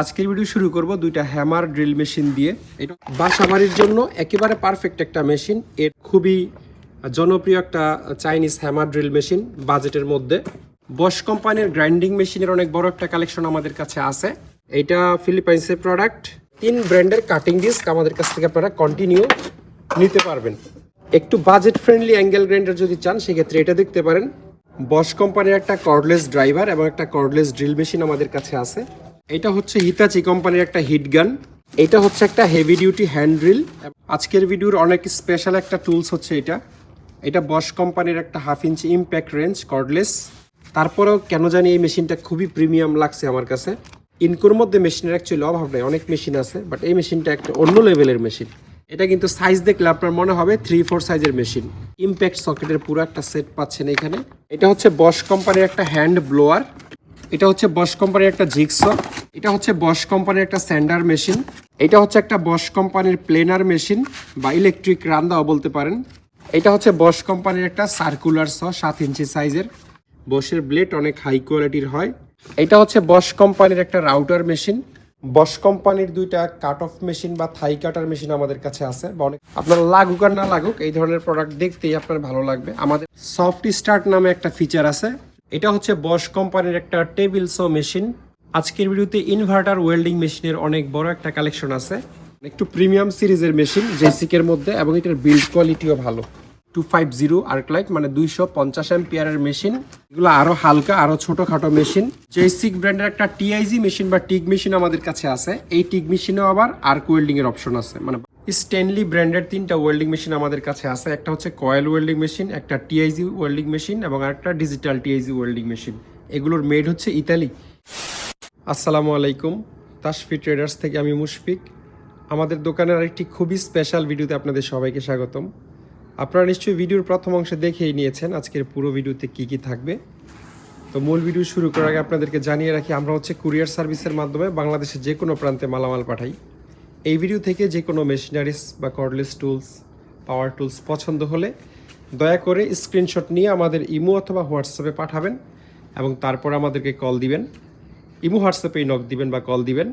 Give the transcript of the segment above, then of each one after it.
আজকের ভিডিও শুরু করব দুইটা হ্যামার ড্রিল মেশিন দিয়ে। এটা বাসাবাড়ির জন্য একেবারে পারফেক্ট একটা মেশিন। এর খুবই জনপ্রিয় একটা চাইনিজ হ্যামার ড্রিল মেশিন বাজেটের মধ্যে। বশ কোম্পানির গ্রাইন্ডিং মেশিনের অনেক বড় একটা কালেকশন আমাদের কাছে আছে। এটা ফিলিপাইন্সের প্রোডাক্ট। 3 ব্র্যান্ডের কাটিং ডিস্ক আমাদের কাছ থেকে আপনারা কন্টিনিউ নিতে পারবেন। একটু বাজেট ফ্রেন্ডলি অ্যাঙ্গেল গ্রাইন্ডার যদি চান সেক্ষেত্রে এটা দেখতে পারেন। বশ কোম্পানির একটা কর্ডলেস ড্রাইভার এবং একটা কর্ডলেস ড্রিল মেশিন আমাদের কাছে আছে। এটা হচ্ছে হিতাচি কোম্পানির একটা হিট গান। এটা হচ্ছে একটা হেভি ডিউটি হ্যান্ড ড্রিল। আজকের ভিডিওর অনেক স্পেশাল একটা টুলস হচ্ছে এটা বশ কোম্পানির একটা 1/2 ইঞ্চি ইম্প্যাক্ট রেঞ্জ কর্ডলেস। তারপরেও কেন জানি এই মেশিনটা খুবই প্রিমিয়াম লাগছে আমার কাছে। ইনকোর মধ্যে মেশিনের অ্যাকচুয়ালি অভাব নেই, অনেক মেশিন আছে, বাট এই মেশিনটা একটা অন্য লেভেলের মেশিন। এটা কিন্তু সাইজ দেখলে আপনার মনে হবে 3-4 সাইজের মেশিন। ইম্প্যাক্ট সকেটের পুরো একটা সেট পাচ্ছেন এখানে। এটা হচ্ছে বশ কোম্পানির একটা হ্যান্ড ব্লোয়ার। এটা হচ্ছে বশ কোম্পানির একটা জিগস। এটা হচ্ছে বশ কোম্পানির একটা স্যান্ডার মেশিন। এটা হচ্ছে একটা বশ কোম্পানির প্লেনার মেশিন বা ইলেকট্রিক রান্দাও বলতে পারেন। এটা হচ্ছে বশ কোম্পানির একটা সার্কুলার 7 ইঞ্চি সাইজের। বশের ব্লেড অনেক হাই কোয়ালিটির হয়। এটা হচ্ছে বশ কোম্পানির একটা রাউটার মেশিন। বশ কোম্পানির দুইটা কাট অফ মেশিন বা থাই কাটার মেশিন আমাদের কাছে আছে। বা অনেক আপনার লাগুক আর না লাগুক এই ধরনের প্রোডাক্ট দেখতেই আপনার ভালো লাগবে। আমাদের সফট স্টার্ট নামে একটা ফিচার আছে। এটা হচ্ছে বশ কোম্পানির একটা টেবিল সো মেশিন। আজকের ভিডিওতে ইনভার্টার ওয়েল্ডিং মেশিনের অনেক বড় একটা কালেকশন আছে। একটু প্রিমিয়াম সিরিজের মেশিন জেসিকের মধ্যে, এবং এটার বিল্ড কোয়ালিটিও ভালো। 250 আর্কলাইট মানে 250 অ্যাম্পিয়ারের মেশিন। এগুলো আরো হালকা, আরো ছোটখাটো মেশিন। জেসিক ব্র্যান্ডের একটা টিআইজি মেশিন বা টিগ মেশিন আমাদের কাছে আছে। এই টিগ মেশিনেও আবার আর্ক ওয়েল্ডিং এর অপশন আছে। মানে স্ট্যানলি ব্র্যান্ডের 3টা ওয়েল্ডিং মেশিন আমাদের কাছে আছে। একটা হচ্ছে কয়েল ওয়েল্ডিং মেশিন, একটা টিআইজি ওয়েল্ডিং মেশিন এবং আরেকটা ডিজিটাল টিআইজি ওয়েল্ডিং মেশিন। এগুলোর মেড হচ্ছে ইতালি। আসসালামু আলাইকুম, তাশফি ট্রেডার্স থেকে আমি মুশফিক। আমাদের দোকানের আরেকটি খুবই স্পেশাল ভিডিওতে আপনাদের সবাইকে স্বাগতম। আপনারা নিশ্চয়ই ভিডিওর প্রথম অংশে দেখেই নিয়েছেন আজকের পুরো ভিডিওতে কি কি থাকবে। তো মূল ভিডিও শুরু করার আগে আপনাদেরকে জানিয়ে রাখি, আমরা হচ্ছে কুরিয়ার সার্ভিসের মাধ্যমে বাংলাদেশের যে কোনো প্রান্তে মালামাল পাঠাই। এই ভিডিও থেকে যে কোনো মেশিনারিজ বা কর্ডলেস টুলস, পাওয়ার টুলস পছন্দ হলে দয়া করে স্ক্রিনশট নিয়ে আমাদের ইমো অথবা হোয়াটসঅ্যাপে পাঠাবেন এবং তারপর আমাদেরকে কল দিবেন। ইমো হোয়াটসঅ্যাপেই নক দিবেন বা কল দিবেন।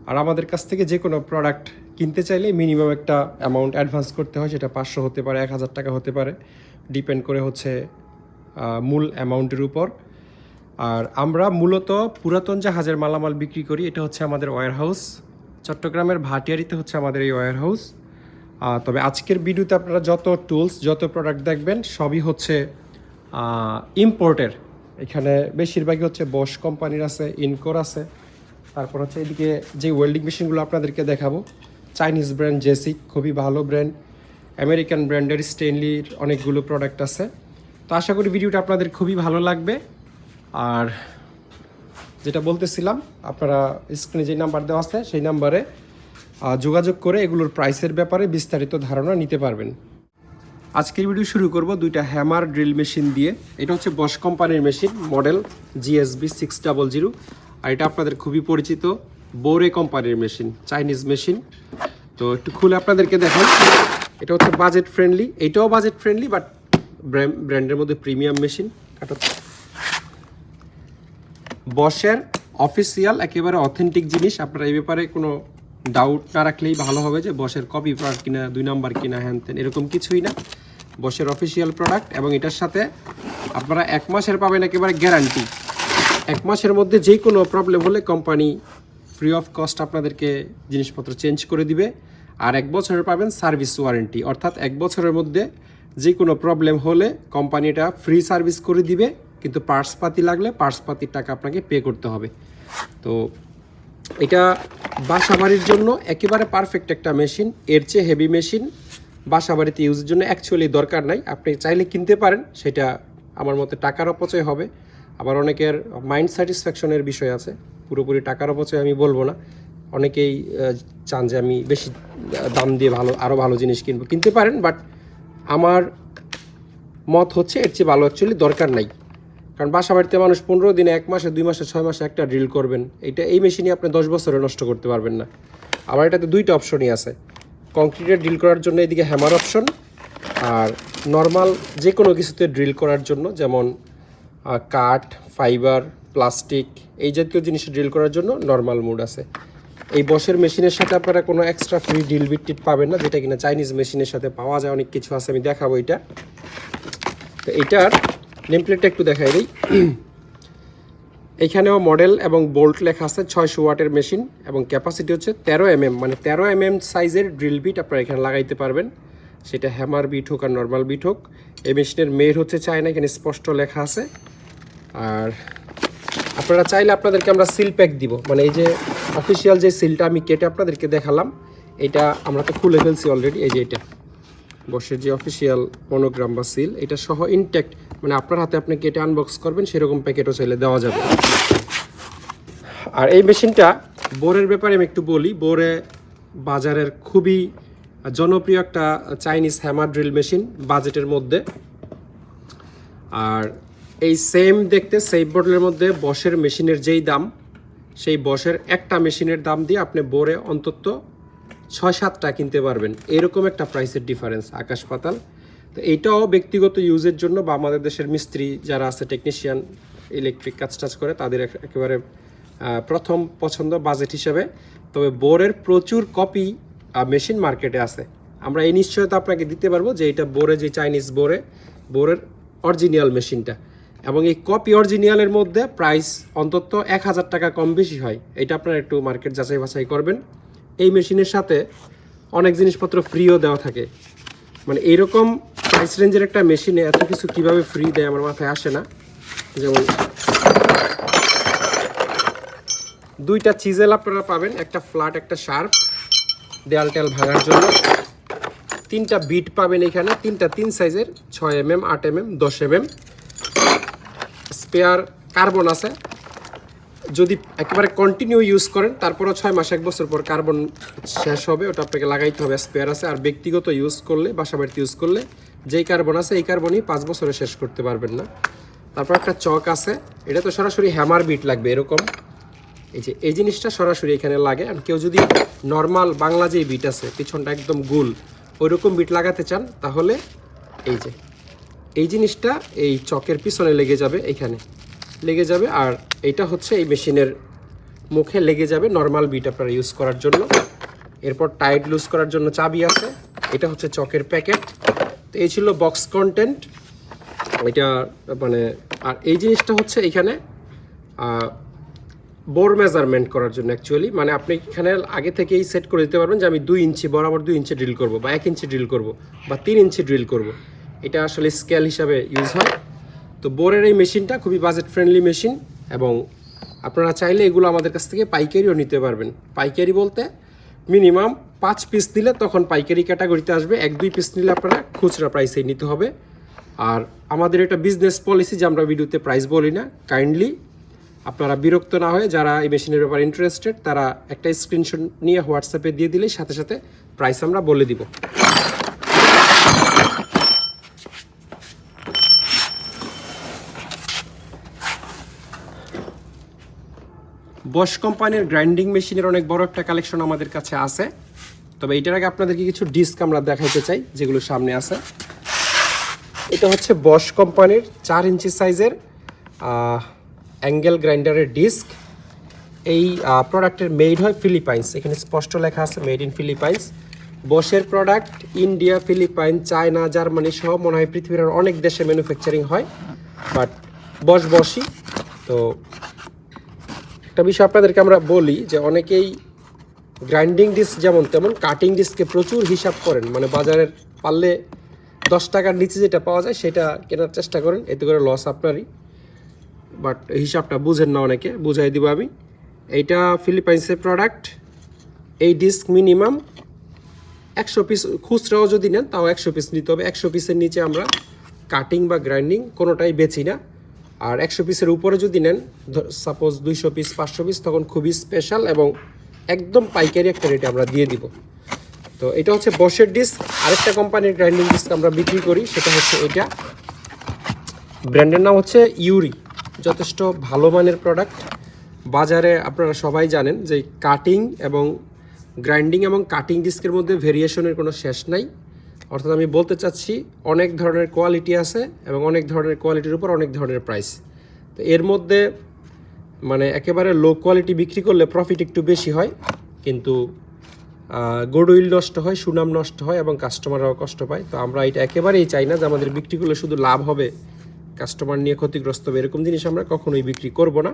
আর আমাদের কাছ থেকে যে কোনো প্রোডাক্ট কিনতে চাইলে মিনিমাম একটা অ্যামাউন্ট অ্যাডভান্স করতে হয়। সেটা 500 হতে পারে, 1000 টাকা হতে পারে, ডিপেন্ড করে হচ্ছে মূল অ্যামাউন্টের উপর। আর আমরা মূলত পুরাতন জাহাজের মালামাল বিক্রি করি। এটা হচ্ছে আমাদের ওয়্যার হাউস। চট্টগ্রামের ভাটিয়ারিতে হচ্ছে আমাদের এই ওয়্যার হাউস। তবে আজকের ভিডিওতে আপনারা যত টুলস, যত প্রোডাক্ট দেখবেন সবই হচ্ছে ইম্পোর্টের। এখানে বেশিরভাগই হচ্ছে বশ কোম্পানির আছে, ইনকোর আছে। তারপর হচ্ছে এদিকে যে ওয়েল্ডিং মেশিনগুলো আপনাদেরকে দেখাবো, চাইনিজ ব্র্যান্ড জেসিক, খুবই ভালো ব্র্যান্ড। আমেরিকান ব্র্যান্ডের স্টেনলির অনেকগুলো প্রোডাক্ট আছে। তো আশা করি ভিডিওটা আপনাদের খুবই ভালো লাগবে। আর যেটা বলতেছিলাম, আপনারা স্ক্রিনে যে নাম্বার দেওয়া আছে সেই নাম্বারে যোগাযোগ করে এগুলোর প্রাইসের ব্যাপারে বিস্তারিত ধারণা নিতে পারবেন। আজকের ভিডিও শুরু করব দুইটা হ্যামার ড্রিল মেশিন দিয়ে। এটা হচ্ছে বশ কোম্পানির মেশিন, মডেল জিএসবি 600। আর এটা আপনাদের খুবই পরিচিত বোরে কোম্পানির মেশিন, চাইনিজ মেশিন। তো একটু খুলে আপনাদেরকে দেখাই। এটা হচ্ছে বাজেট ফ্রেন্ডলি, এটাও বাজেট ফ্রেন্ডলি, বাট ব্র্যান্ডের মধ্যে প্রিমিয়াম মেশিন। বশের অফিসিয়াল একেবারে অথেন্টিক জিনিস। আপনারা এই ব্যাপারে কোনো ডাউট না রাখলেই ভালো হবে যে বশের কপি প্রোডাক্ট কিনা, 2 নাম্বার কিনা, হ্যান তেন, এরকম কিছুই না। বশের অফিসিয়াল প্রোডাক্ট, এবং এটার সাথে আপনারা 1 মাসের পাবেন একেবারে গ্যারান্টি। 1 মাসের মধ্যে যে কোনো প্রবলেম হলে কোম্পানি ফ্রি অফ কস্ট আপনাদেরকে জিনিসপত্র চেঞ্জ করে দিবে। আর 1 বছরের পাবেন সার্ভিস ওয়ারেন্টি, অর্থাৎ 1 বছরের মধ্যে যে কোনো প্রবলেম হলে কোম্পানি এটা ফ্রি সার্ভিস করে দিবে। কিন্তু পার্টসপাতি লাগলে পার্টসপাতির টাকা আপনাকে পে করতে হবে। তো এটা বাসাবাড়ির জন্য একেবারে পারফেক্ট একটা মেশিন। এর চেয়ে হেভি মেশিন বাসাবাড়িতে ইউজের জন্য অ্যাকচুয়ালি দরকার নাই। আপনি চাইলে কিনতে পারেন, সেটা আমার মতে টাকার অপচয় হবে। আবার অনেকের মাইন্ড স্যাটিসফ্যাকশনের বিষয় আছে, পুরোপুরি টাকার অপচয় আমি বলবো না। অনেকেই চান যে আমি বেশি দাম দিয়ে আরও ভালো জিনিস কিনতে পারেন, বাট আমার মত হচ্ছে এর চেয়ে ভালো অ্যাকচুয়ালি দরকার নাই। কারণ বাসাবাড়িতে মানুষ 15 দিনে, 1 মাসে, 2 মাসে, 6 মাসে একটা ড্রিল করবেন। এই মেশিনই আপনি 10 বছরে নষ্ট করতে পারবেন না। আবার এটাতে 2টা অপশনই আছে, কংক্রিটের ড্রিল করার জন্য এদিকে হ্যামার অপশন, আর নর্মাল যে কোনো কিছুতে ড্রিল করার জন্য, যেমন কাঠ, ফাইবার, প্লাস্টিক, এই জাতীয় জিনিস ড্রিল করার জন্য নর্মাল মোড আছে। এই বসের মেশিনের সাথে আপনারা কোনো এক্সট্রা ফ্রি ড্রিল বিট টিট পাবেন না, যেটা কিনা চাইনিজ মেশিনের সাথে পাওয়া যায়। অনেক কিছু আছে, আমি দেখাবো এটা। তো এইটার নেমপ্লেটটা একটু দেখাই দিই। এইখানেও মডেল এবং বোল্ট লেখা আছে। 600 ওয়াটের মেশিন এবং ক্যাপাসিটি হচ্ছে 13 mm, মানে 13 mm সাইজের ড্রিল বিট আপনারা এখানে লাগাইতে পারবেন, সেটা হ্যামার বিট হোক আর নর্মাল বিট হোক। এই মেশিনের মেড হচ্ছে চায়না, এখানে স্পষ্ট লেখা আছে। আর আপনারা চাইলে আপনাদেরকে আমরা সিল প্যাক দিব, মানে এই যে অফিসিয়াল যে সিলটা আমি কেটে আপনাদেরকে দেখালাম, এটা আমরা তো খুলে ফেলছি অলরেডি। এই যে এটা বসের যে অফিসিয়াল মনোগ্রাম বা সিল, এটা সহ ইনট্যাক্ট, মানে আপনার হাতে আপনি কেটে আনবক্স করবেন, সেরকম প্যাকেটও চাইলে দেওয়া যাবে। আর এই মেশিনটা বোরের ব্যাপারে আমি একটু বলি। বোরে বাজারের খুবই জনপ্রিয় একটা চাইনিজ হ্যামার ড্রিল মেশিন বাজেটের মধ্যে। আর এই সেম দেখতে সেম মডেলের মধ্যে বসের মেশিনের যেই দাম, সেই বসের একটা মেশিনের দাম দিয়ে আপনি বোরে অন্তত 6-7টা কিনতে পারবেন। এরকম একটা প্রাইসের ডিফারেন্স, আকাশ পাতাল। তো এইটাও ব্যক্তিগত ইউজের জন্য বা আমাদের দেশের মিস্ত্রি যারা আছে, টেকনিশিয়ান, ইলেকট্রিক কাজ টাজ করে, তাদের একেবারে প্রথম পছন্দ বাজেট হিসেবে। তবে বোরের প্রচুর কপি মেশিন মার্কেটে আছে। আমরা এই নিশ্চয়তা আপনাকে দিতে পারবো যে এটা বোরে, যে চাইনিজ বোরের অরিজিনাল মেশিনটা। এবং এই কপি অরিজিনালের মধ্যে প্রাইস অন্তত 1000 টাকা কম বেশি হয়। এটা আপনারা একটু মার্কেট যাচাই বাছাই করবেন। এই মেশিনের সাথে অনেক জিনিসপত্র ফ্রিও দেওয়া থাকে। মানে এইরকম প্রাইস রেঞ্জের একটা মেশিনে এত কিছু কিভাবে ফ্রি দেয় আমার মাথায় আসে না। যেমন 2টা চিজেল আপনারা পাবেন, একটা ফ্ল্যাট একটা শার্প দেয়াল টেয়াল ভাঙার জন্য। 3টা বিট পাবেন এখানে, 3টা 3 সাইজের, 6 mm, 8 mm, 10 mm। Spare carbon আছে, যদি একেবারে কন্টিনিউ ইউজ করেন তারপরও 6 মাস 1 বছর পর কার্বন শেষ হবে, ওটা আপনাকে লাগাইতে হবে। স্পেয়ার আছে। আর ব্যক্তিগত ইউজ করলে, বাসা বাড়িতে ইউজ করলে যেই কার্বন আছে, এই কার্বনই 5 বছরে শেষ করতে পারবেন না। তারপর একটা চক আছে, এটা তো সরাসরি হ্যামার বিট লাগবে এরকম। এই যে এই জিনিসটা সরাসরি এখানে লাগে। আর কেউ যদি নর্মাল বাংলা যেই বিট আছে, পিছনটা একদম গোল, ওইরকম বিট লাগাতে চান, তাহলে এই যে এই জিনিসটা এই চকের পিছনে লেগে যাবে, এখানে লেগে যাবে। আর এইটা হচ্ছে এই মেশিনের মুখে লেগে যাবে নর্মাল বিট আপনারা ইউজ করার জন্য। এরপর টাইট লুজ করার জন্য চাবি আছে। এটা হচ্ছে চকের প্যাকেট। তো এই ছিল বক্স কন্টেন্ট এটা, মানে। আর এই জিনিসটা হচ্ছে এখানে বোর মেজারমেন্ট করার জন্য অ্যাকচুয়ালি, মানে আপনি এখানে আগে থেকেই সেট করে দিতে পারবেন যে আমি 2 ইঞ্চি বরাবর 2 ইঞ্চি ড্রিল করব, বা 1 ইঞ্চি ড্রিল করব, বা 3 ইঞ্চি ড্রিল করব। এটা আসলে স্কেল হিসাবে ইউজ হয়। তো বোরের এই মেশিনটা খুবই বাজেট ফ্রেন্ডলি মেশিন, এবং আপনারা চাইলে এগুলো আমাদের কাছ থেকে পাইকারিও নিতে পারবেন। পাইকারি বলতে মিনিমাম 5 পিস দিলে তখন পাইকারি ক্যাটাগরিতে আসবে। 1-2 পিস নিলে আপনারা খুচরা প্রাইসেই নিতে হবে। আর আমাদের এটা বিজনেস পলিসি যে আমরা ভিডিওতে প্রাইস বলি না। কাইন্ডলি আপনারা বিরক্ত না হয়ে যারা এই মেশিনের ব্যাপারে ইন্টারেস্টেড, তারা একটা স্ক্রিনশট নিয়ে হোয়াটসঅ্যাপে দিয়ে দিলেই সাথে সাথে প্রাইস আমরা বলে দিব। বশ কোম্পানির গ্রাইন্ডিং মেশিনের অনেক বড় একটা কালেকশন আমাদের কাছে আছে। তবে এটার আগে আপনাদেরকে কিছু ডিস্ক আমরা দেখাইতে চাই, যেগুলো সামনে আছে। এটা হচ্ছে বশ কোম্পানির 4 ইঞ্চি সাইজের অ্যাঙ্গেল গ্রাইন্ডারের ডিস্ক। এই প্রোডাক্টের মেড হয় ফিলিপাইন্স, এখানে স্পষ্ট লেখা আছে মেড ইন ফিলিপাইন্স। বশের product India, Philippine, China, Germany সহ মনে হয় পৃথিবীর অনেক দেশে ম্যানুফ্যাকচারিং হয়, বাট বশই। তো একটা বিষয় আপনাদেরকে আমরা বলি যে অনেকেই গ্রাইন্ডিং ডিস্ক যেমন তেমন কাটিং ডিস্কে প্রচুর হিসাব করেন, মানে বাজারের পারলে 10 টাকার নিচে যেটা পাওয়া যায় সেটা কেনার চেষ্টা করেন, এতে করে লস আপনারই। বাট হিসাবটা বুঝেন না অনেকে, বুঝাই দিব আমি। এইটা ফিলিপাইন্সের প্রোডাক্ট। এই ডিস্ক মিনিমাম 100 পিস, খুচরাও যদি নেন তাও 100 পিস নিতে হবে। 100 পিসের নিচে আমরা কাটিং বা গ্রাইন্ডিং কোনোটাই বেচি না। আর 100 পিসের উপরে যদি নেন, সাপোজ 200 পিস, 500 পিস, তখন খুবই স্পেশাল এবং একদম পাইকারি একটা রেটে আমরা দিয়ে দিব। তো এটা হচ্ছে বশের ডিস্ক। আরেকটা কোম্পানির গ্রাইন্ডিং ডিস্ক আমরা বিক্রি করি, সেটা হচ্ছে এটা। ব্র্যান্ডের নাম হচ্ছে ইউরি। যথেষ্ট ভালো মানের প্রোডাক্ট। বাজারে আপনারা সবাই জানেন যে কাটিং এবং গ্রাইন্ডিং এবং কাটিং ডিস্কের মধ্যে ভেরিয়েশনের কোনো শেষ নাই। অর্থাৎ আমি বলতে চাচ্ছি অনেক ধরনের কোয়ালিটি আছে এবং অনেক ধরনের কোয়ালিটির উপর অনেক ধরনের প্রাইস। তো এর মধ্যে মানে একেবারে লো কোয়ালিটি বিক্রি করলে প্রফিট একটু বেশি হয়, কিন্তু গুডউইল নষ্ট হয়, সুনাম নষ্ট হয় এবং কাস্টমাররাও কষ্ট পায়। তো আমরা এটা একেবারেই চাই না যে আমাদের বিক্রি করলে শুধু লাভ হবে, কাস্টমার নিয়ে ক্ষতিগ্রস্ত হবে, এরকম জিনিস আমরা কখনোই বিক্রি করব না।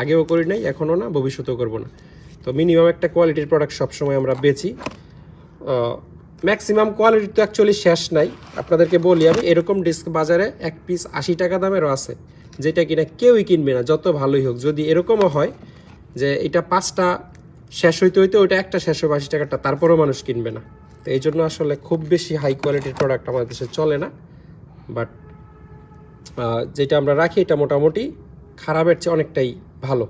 আগেও করি নাই, এখনও না, ভবিষ্যতেও করব না। তো মিনিমাম একটা কোয়ালিটির প্রোডাক্ট সবসময় আমরা বেচি। ম্যাক্সিমাম কোয়ালিটি তো অ্যাকচুয়ালি শেষ নাই। আপনাদেরকে বলি আমি, এরকম ডিস্ক বাজারে এক পিস 80 টাকা দামেরও আছে, যেটা কিনা কেউই কিনবে না যত ভালোই হোক। যদি এরকমও হয় যে এটা 5টা শেষ হইতে হইতে ওইটা একটা শেষ হবে 80 টাকাটা, তারপরেও মানুষ কিনবে না। তো এই জন্য আসলে খুব বেশি হাই কোয়ালিটির প্রোডাক্ট আমাদের দেশে চলে না। বাট যেটা আমরা রাখি এটা মোটামুটি খারাপের চেয়ে অনেকটাই ভালো।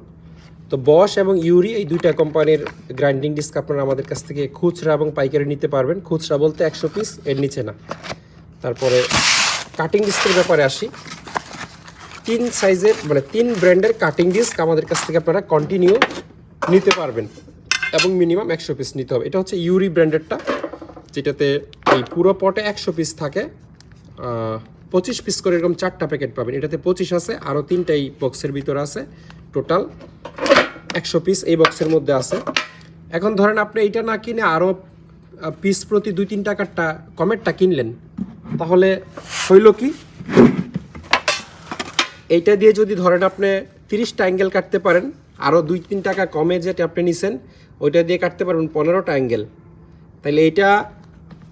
তো বশ এবং ইউরি এই দুইটা কোম্পানির গ্রাইন্ডিং ডিস্ক আপনারা আমাদের কাছ থেকে খুচরা এবং পাইকারি নিতে পারবেন। খুচরা বলতে 100 পিস, এর নিচে না। তারপরে কাটিং ডিস্কের ব্যাপারে আসি। 3 সাইজের মানে 3 ব্র্যান্ডের কাটিং ডিস্ক আমাদের কাছ থেকে আপনারা কন্টিনিউ নিতে পারবেন এবং মিনিমাম 100 পিস নিতে হবে। এটা হচ্ছে ইউরি ব্র্যান্ডেরটা, যেটাতে এই পুরো পটে 100 পিস থাকে। 25 পিস করে এরকম 4টা প্যাকেট পাবেন। এটাতে 25 আছে, আরও 3টাই বক্সের ভিতরে আছে। টোটাল 100 পিস এই বক্সের মধ্যে আছে। এখন ধরেন আপনি এইটা না কিনে আরও পিস প্রতি 2-3 টাকারটা কমেরটা কিনলেন, তাহলে হইল কি, এইটা দিয়ে যদি ধরেন আপনি 30টা অ্যাঙ্গেল কাটতে পারেন, আরও 2-3 টাকা কমে যেটা আপনি নিছেন ওইটা দিয়ে কাটতে পারবেন 15টা অ্যাঙ্গেল। তাইলে এইটা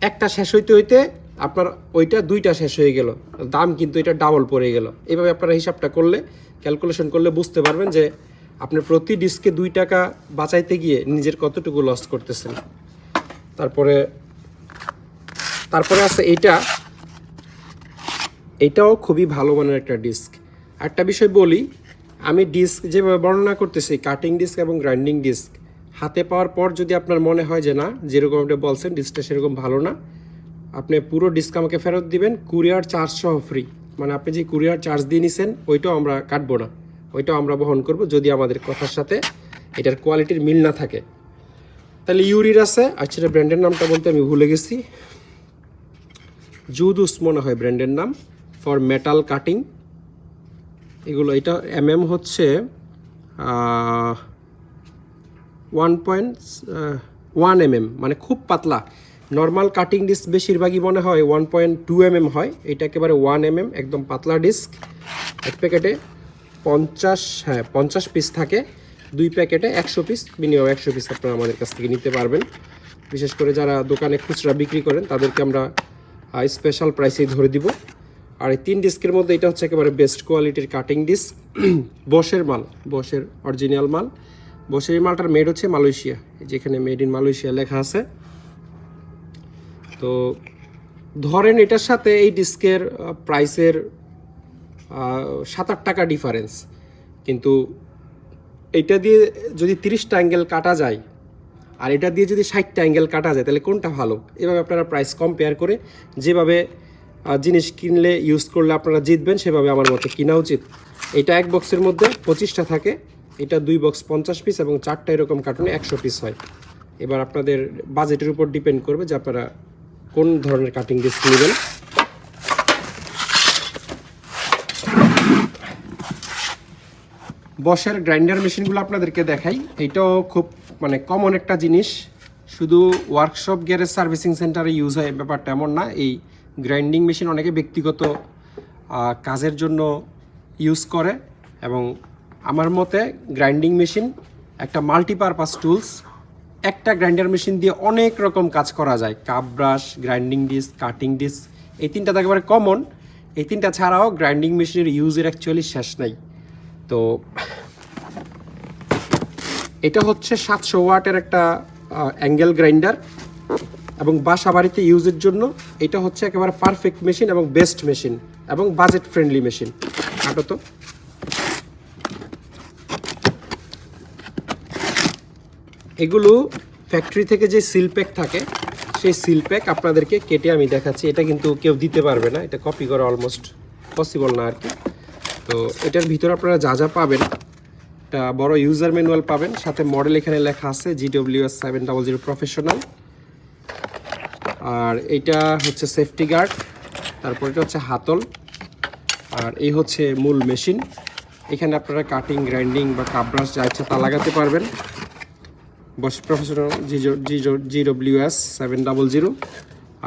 একটা শেষ হইতে হইতে আপনার ওইটা 2টা শেষ হয়ে গেল, দাম কিন্তু এটা ডাবল পড়ে গেল। এইভাবে আপনারা হিসাবটা করলে, ক্যালকুলেশন করলে বুঝতে পারবেন যে আপনি প্রতি ডিস্কে 2 টাকা বাঁচাইতে গিয়ে নিজের কতটুকু লস করতেছেন। তারপরে আছে এইটাও খুবই ভালো মানের একটা ডিস্ক। একটা বিষয় বলি, আমি ডিস্ক যেভাবে বর্ণনা করতেছি, কাটিং ডিস্ক এবং গ্রাইন্ডিং ডিস্ক, হাতে পাওয়ার পর যদি আপনার মনে হয় যে না, যেরকম আপনি বলছেন ডিস্কটা সেরকম ভালো না, আপনি পুরো ডিস্ক আমাকে ফেরত দিবেন, কুরিয়ার চার্জ সহ ফ্রি। মানে আপনি যে কুরিয়ার চার্জ দিয়ে নিছেন ওইটাও আমরা কাটবো না, ওইটাও আমরা বহন করব, যদি আমাদের কথার সাথে এটার কোয়ালিটির মিল না থাকে। তাহলে ইউরির আছে, আচ্ছা ব্র্যান্ডের নামটা বলতে আমি ভুলে গেছি, জুদুস মনে হয় ব্র্যান্ডের নাম, ফর মেটাল কাটিং। এগুলো এটা হচ্ছে 1.1 মানে খুব পাতলা। নর্মাল কাটিং ডিস্ক বেশিরভাগই মনে হয় 1.2 হয়, এটা একেবারে 1 একদম পাতলা ডিস্ক। এক প্যাকেটে 50 পিস থাকে, 2 প্যাকেটে 100 পিস, মিনিমাম 100 পিস আপনারা আমাদের কাছ থেকে নিতে পারবেন। বিশেষ করে যারা দোকানে খুচরা বিক্রি করেন তাদেরকে আমরা স্পেশাল প্রাইসেই ধরে দিব। আর এই 3 ডিস্কের মধ্যে এটা হচ্ছে একেবারে বেস্ট কোয়ালিটির কাটিং ডিস্ক, বশের মাল, বশের অরিজিনাল মাল। বশের এই মালটার মেড হচ্ছে মালয়েশিয়া, যেখানে মেড ইন মালয়েশিয়া লেখা আছে। তো ধরেন এটার সাথে এই ডিস্কের প্রাইসের 7-8 টাকা ডিফারেন্স, কিন্তু এইটা দিয়ে যদি 30টা অ্যাঙ্গেল কাটা যায় আর এটা দিয়ে যদি 60টা অ্যাঙ্গেল কাটা যায়, তাহলে কোনটা ভালো? এভাবে আপনারা প্রাইস কম্পেয়ার করে যেভাবে জিনিস কিনলে ইউজ করলে আপনারা জিতবেন সেভাবে আমার মতে কিনা উচিত। এটা এক বক্সের মধ্যে 25টা থাকে, এটা 2 বক্স 50 পিস এবং 4টা এরকম কার্টুনে 100 পিস হয়। এবার আপনাদের বাজেটের উপর ডিপেন্ড করবে যে আপনারা কোন ধরনের কাটিং ডিস্ক নেবেন। বশের গ্রাইন্ডার মেশিনগুলো আপনাদেরকে দেখাই। এইটাও খুব মানে কমন একটা জিনিস, শুধু ওয়ার্কশপ গ্যারেজ সার্ভিসিং সেন্টারে ইউজ হয় ব্যাপারটা এমন না। এই গ্রাইন্ডিং মেশিন অনেকে ব্যক্তিগত কাজের জন্য ইউজ করে, এবং আমার মতে গ্রাইন্ডিং মেশিন একটা মাল্টিপারপাস টুলস। একটা গ্রাইন্ডার মেশিন দিয়ে অনেক রকম কাজ করা যায়, cup brush, grinding disc, cutting disc, এই 3টা তো একেবারে কমন। এই 3টা ছাড়াও গ্রাইন্ডিং মেশিনের ইউজের অ্যাকচুয়ালি শেষ নাই। তো এটা হচ্ছে 700 ওয়াটের একটা অ্যাঙ্গেল গ্রাইন্ডার, এবং বাসা বাড়িতে ইউজের জন্য এটা হচ্ছে একেবারে পারফেক্ট মেশিন এবং বেস্ট মেশিন এবং বাজেট ফ্রেন্ডলি মেশিন। কাটো তো। এগুলো ফ্যাক্টরি থেকে যে সিল প্যাক থাকে, সেই সিল প্যাক আপনাদেরকে কেটে আমি দেখাচ্ছি। এটা কিন্তু কেউ দিতে পারবে না, এটা কপি করা অলমোস্ট পসিবল না আর কি। তো এটার ভিতরে আপনারা যা যা পাবেন, একটা বড় ইউজার ম্যানুয়াল পাবেন, সাথে মডেল এখানে লেখা আছে GWS 700 প্রফেশনাল। আর এটা হচ্ছে সেফটি গার্ড, তারপর এটা হচ্ছে হাতল, আর এই হচ্ছে মূল মেশিন। এখানে আপনারা কাটিং, গ্রাইন্ডিং বা কাপ ব্রাশ যা ইচ্ছা তা লাগাতে পারবেন। বস প্রফেশনাল GWS 700।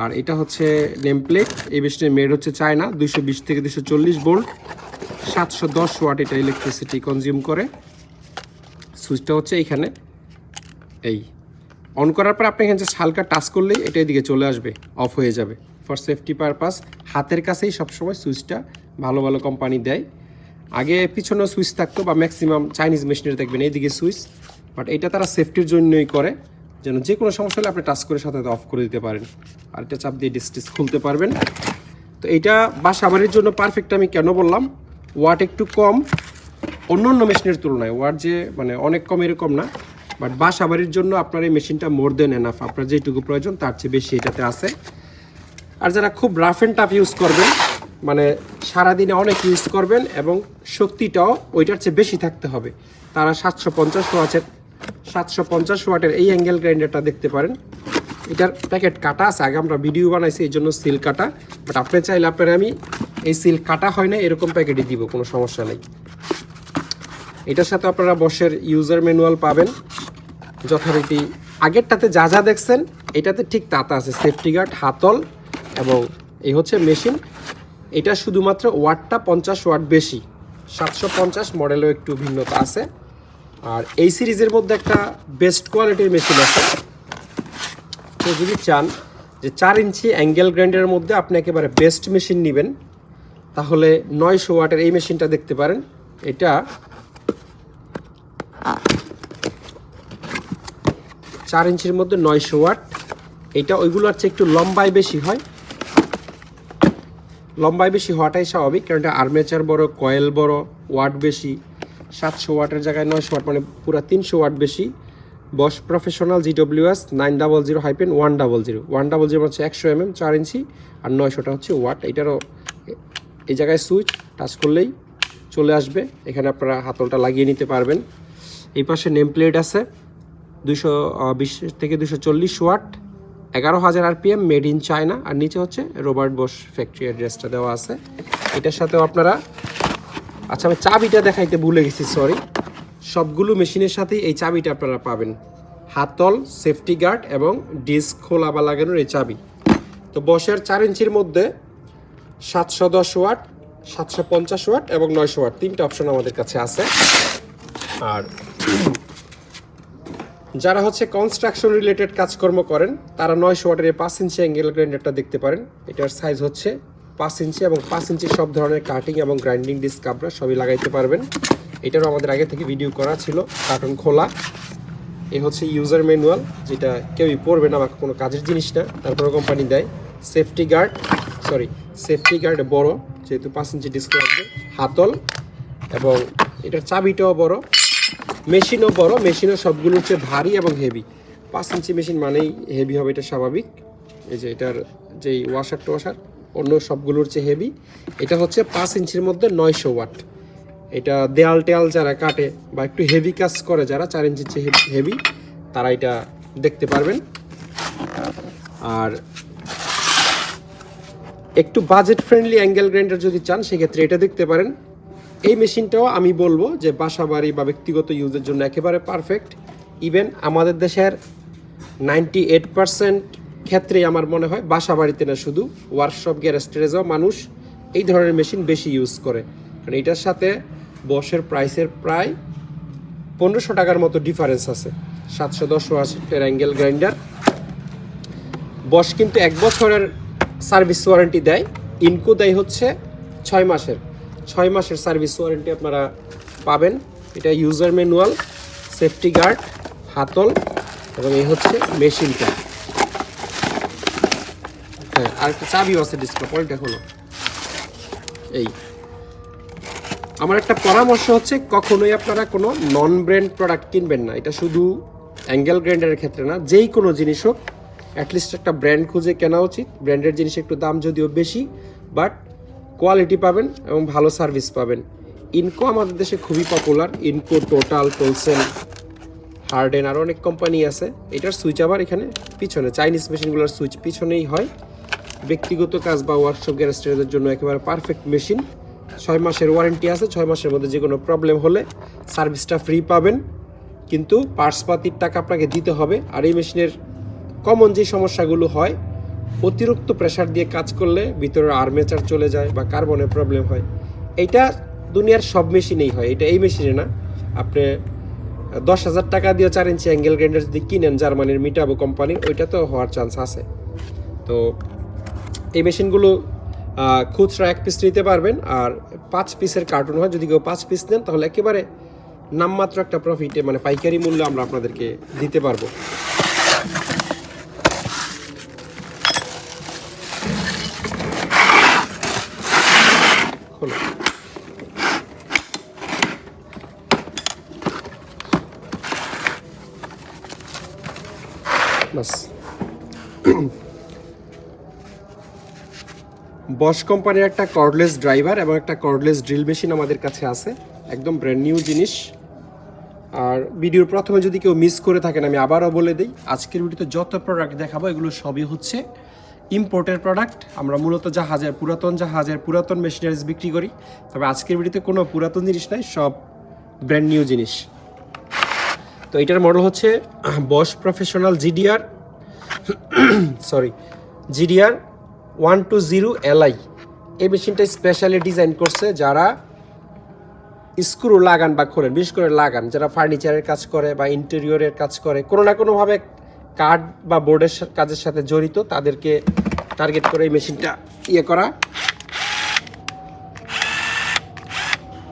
আর এটা হচ্ছে নেম প্লেট। এই মেশিনের মেড হচ্ছে চায়না, 220 থেকে 240 ভোল্ট, 710 ওয়াট এটা ইলেকট্রিসিটি কনজিউম করে। সুইচটা হচ্ছে এইখানে, এই অন করার পর আপনি এখানে জাস্ট হালকা টাচ করলেই এটা এদিকে চলে আসবে, অফ হয়ে যাবে। ফর সেফটি পারপাস হাতের কাছেই সবসময় সুইচটা ভালো ভালো কোম্পানি দেয়। আগে পিছনেও সুইচ থাকতো, বা ম্যাক্সিমাম চাইনিজ মেশিনের দেখবেন এইদিকে সুইচ, বাট এটা তারা সেফটির জন্যই করে, যেন যে কোনো সমস্যা হলে আপনি টাচ করে সাথে অফ করে দিতে পারেন। আর এটা চাপ দিয়ে ডিসটিস খুলতে পারবেন। তো এইটা বাসাবাড়ির জন্য পারফেক্ট। আমি কেন বললাম, ওয়াট একটু কম অন্য অন্য মেশিনের তুলনায়, ওয়াট যে মানে অনেক কম এরকম না, বাট বাসাবাড়ির জন্য আপনার এই মেশিনটা মোর দেন এনাফ। আপনার যেটুকু প্রয়োজন তার চেয়ে বেশি এটাতে আছে। আর যারা খুব রাফ অ্যান্ড টাফ ইউজ করবেন, মানে সারাদিনে অনেক ইউজ করবেন এবং শক্তিটাও ওইটার চেয়ে বেশি থাকতে হবে, তারা 750 ওয়াটের এই অ্যাঙ্গেল গ্রাইন্ডারটা দেখতে পারেন। এটার প্যাকেট কাটা আছে, আগে আমরা ভিডিও বানাইছি এই জন্য সিল কাটা, বাট আপনি চাইলে আপনার আমি এই সিল কাটা হয় না এরকম প্যাকেটই দিব, কোনো সমস্যা নেই। এটার সাথে আপনারা বসের ইউজার ম্যানুয়াল পাবেন যথারীতি। আগেরটাতে যা যা দেখছেন এটাতে ঠিক তাতা আছে, সেফটি গার্ড, হাতল এবং এই হচ্ছে মেশিন। এটা শুধুমাত্র ওয়াটটা 50 ওয়াট বেশি, 750 মডেলেও একটু ভিন্নতা আছে। আর এই সিরিজের মধ্যে একটা বেস্ট কোয়ালিটির মেশিন আছে। তো যদি চান যে 4 ইঞ্চি অ্যাঙ্গেল গ্রাইন্ডারের মধ্যে আপনি একেবারে বেস্ট মেশিন নেবেন, তাহলে 900 ওয়াটের এই মেশিনটা দেখতে পারেন। এটা 4 ইঞ্চির মধ্যে 900 ওয়াট। এটা ওইগুলোর চেয়ে একটু লম্বায় বেশি হয়, লম্বায় বেশি হওয়াটাই স্বাভাবিক, কারণ এটা আর্মেচার বড়, কয়েল বড়, ওয়াট বেশি। 700 ওয়াটের জায়গায় 900 ওয়াট, মানে পুরো 300 ওয়াট বেশি। বস প্রফেশনাল GWS 900-100 100 হচ্ছে 100 mm 4 ইঞ্চি, আর 900টা হচ্ছে ওয়াট। এটারও এই জায়গায় সুইচ টাচ করলেই চলে আসবে, এখানে আপনারা হাতলটা লাগিয়ে নিতে পারবেন। এই পাশে নেম প্লেট আছে, 220 থেকে 240 watt, 11,000 RPM, made in China. আর নিচে হচ্ছে রবার্ট বস ফ্যাক্টরি অ্যাড্রেসটা দেওয়া আছে। এটার সাথেও আপনারা, আচ্ছা আমি চাবিটা দেখাইতে ভুলে গেছি, সরি। সবগুলো মেশিনের সাথেই এই চাবিটা আপনারা পাবেন, হাতল, সেফটি গার্ড এবং ডিস্ক খোলা বা লাগানোর এই চাবি। তো বসের 4 ইঞ্চির মধ্যে 710 ওয়াট, 750 ওয়াট এবং 900 ওয়াট, 3টা অপশন আমাদের কাছে আছে। আর যারা হচ্ছে কনস্ট্রাকশন রিলেটেড কাজকর্ম করেন, তারা 900 ওয়াটের এই 5 ইঞ্চি অ্যাঙ্গেল গ্রাইন্ডারটা দেখতে পারেন। এটার সাইজ হচ্ছে 5 ইঞ্চি, এবং 5 ইঞ্চির সব ধরনের কাটিং এবং গ্রাইন্ডিং ডিস্ক আপনারা সবই লাগাইতে পারবেন। এটারও আমাদের আগে থেকে ভিডিও করা ছিল, কার্টন খোলা। এ হচ্ছে ইউজার ম্যানুয়াল, যেটা কেউই পড়বে না বা কোনো কাজের জিনিস না, তারপরে কোম্পানি দেয়। সেফটি গার্ড বড়, যেহেতু 5 ইঞ্চি ডিস্ক লাগবে, হাতল, এবং এটার চাবিটাও বড়, মেশিনও বড়। মেশিনও সবগুলোর চেয়ে ভারী এবং হেভি। 5 ইঞ্চি মেশিন মানেই হেভি হবে, এটা স্বাভাবিক। এই যে এটার যেই ওয়াশার অন্য সবগুলোর চেয়ে হেভি। এটা হচ্ছে 5 ইঞ্চির মধ্যে 900 ওয়াট। এটা দেয়াল টেয়াল যারা কাটে বা একটু হেভি কাজ করে, যারা 4 ইঞ্চির চেয়ে হেভি, তারা এটা দেখতে পারবেন। আর একটু বাজেট ফ্রেন্ডলি অ্যাঙ্গেল গ্রাইন্ডার যদি চান, সেক্ষেত্রে এটা দেখতে পারেন। এই মেশিনটাও আমি বলবো যে বাসা বাড়ি বা ব্যক্তিগত ইউজের জন্য একেবারে পারফেক্ট। ইভেন আমাদের দেশের 98% ক্ষেত্রেই আমার মনে হয় বাসা বাড়িতে না, শুধু ওয়ার্কশপ গ্যারেজ ট্যারেজও মানুষ এই ধরনের মেশিন বেশি ইউজ করে। কারণ এটার সাথে বসের প্রাইসের প্রায় 1500 টাকার মতো ডিফারেন্স আছে। 710 ওয়াটের অ্যাঙ্গেল গ্রাইন্ডার। বস কিন্তু 1 বছরের সার্ভিস ওয়ারেন্টি দেয়, ইনকো দেয় হচ্ছে 6 মাসের। 6 মাসের সার্ভিস ওয়ারেন্টি আপনারা পাবেন। এটা ইউজার ম্যানুয়াল, সেফটি গার্ড, হাতল এবং এই হচ্ছে মেশিনটা। হ্যাঁ, আর একটা চাবিও আছে ডিসপ্লে, পয়েন্টটা হলো এই। আমার একটা পরামর্শ হচ্ছে, কখনোই আপনারা কোনো নন ব্র্যান্ড প্রোডাক্ট কিনবেন না। এটা শুধু অ্যাঙ্গেল গ্রাইন্ডারের ক্ষেত্রে না, যেই কোনো জিনিস হোক অ্যাটলিস্ট একটা ব্র্যান্ড খুঁজে কেনা উচিত। ব্র্যান্ডের জিনিস একটু দাম যদিও বেশি, বাট কোয়ালিটি পাবেন এবং ভালো সার্ভিস পাবেন। ইনকো আমাদের দেশে খুবই পপুলার। ইনকো, টোটাল, টোলসেল, হার্ডেন, আরও অনেক কোম্পানি আছে। এটার সুইচ আবার এখানে পিছনে, চাইনিজ মেশিনগুলোর সুইচ পিছনেই হয়। ব্যক্তিগত কাজ বা ওয়ার্কশপ গ্যারেজ ট্যারেজের জন্য একেবারে পারফেক্ট মেশিন। 6 মাসের ওয়ারেন্টি আছে। 6 মাসের মধ্যে যে কোনো প্রবলেম হলে সার্ভিসটা ফ্রি পাবেন। কিন্তু পার্টসপাতির টাকা আপনাকে দিতে হবে। আর এই মেশিনের কমন যে সমস্যাগুলো হয়, অতিরিক্ত প্রেসার দিয়ে কাজ করলে ভিতরে আর্মেচার চলে যায় বা কার্বনের প্রবলেম হয়। এইটা দুনিয়ার সব মেশিনেই হয়, এটা এই মেশিনে না। আপনি 10,000 টাকা দিয়ে 4 ইঞ্চি অ্যাঙ্গেল গ্রাইন্ডার যদি কিনেন জার্মানির মিটাবো কোম্পানির, ওইটা তো হওয়ার চান্স আছে। তো এই মেশিনগুলো খুচরা 1 পিস নিতে পারবেন, আর 5 পিসের কার্টুন হয়। যদি কেউ 5 পিস নেন তাহলে একেবারে নামমাত্র একটা প্রফিটে, মানে পাইকারি মূল্য আমরা আপনাদেরকে দিতে পারবো। বাস বশ কোম্পানির একটা কর্ডলেস ড্রাইভার এবং একটা কর্ডলেস ড্রিল মেশিন আমাদের কাছে আছে, একদম ব্র্যান্ড নিউ জিনিস। আর ভিডিওর প্রথমে যদি কেউ মিস করে থাকেন, আমি আবারও বলে দিই, আজকের ভিডিওতে যত প্রোডাক্ট দেখাবো এগুলো সবই হচ্ছে ইম্পোর্টের প্রোডাক্ট। আমরা মূলত জাহাজের পুরাতন মেশিনারিজ বিক্রি করি, তবে আজকের ভিডিওতে কোনো পুরাতন জিনিস নাই, সব ব্র্যান্ড নিউ জিনিস। তো এটার মডেল হচ্ছে বশ প্রফেশনাল জিডিআর 120 Li। এই মেশিনটা স্পেশালি ডিজাইন করছে যারা স্ক্রু লাগান বা খোলেন, বিশেষ করে লাগান, যারা ফার্নিচারের কাজ করে বা ইন্টেরিয়রের কাজ করে, কোনো না কোনোভাবে কাঠ বা বোর্ডের কাজের সাথে জড়িত, তাদেরকে টার্গেট করে এই মেশিনটা করা।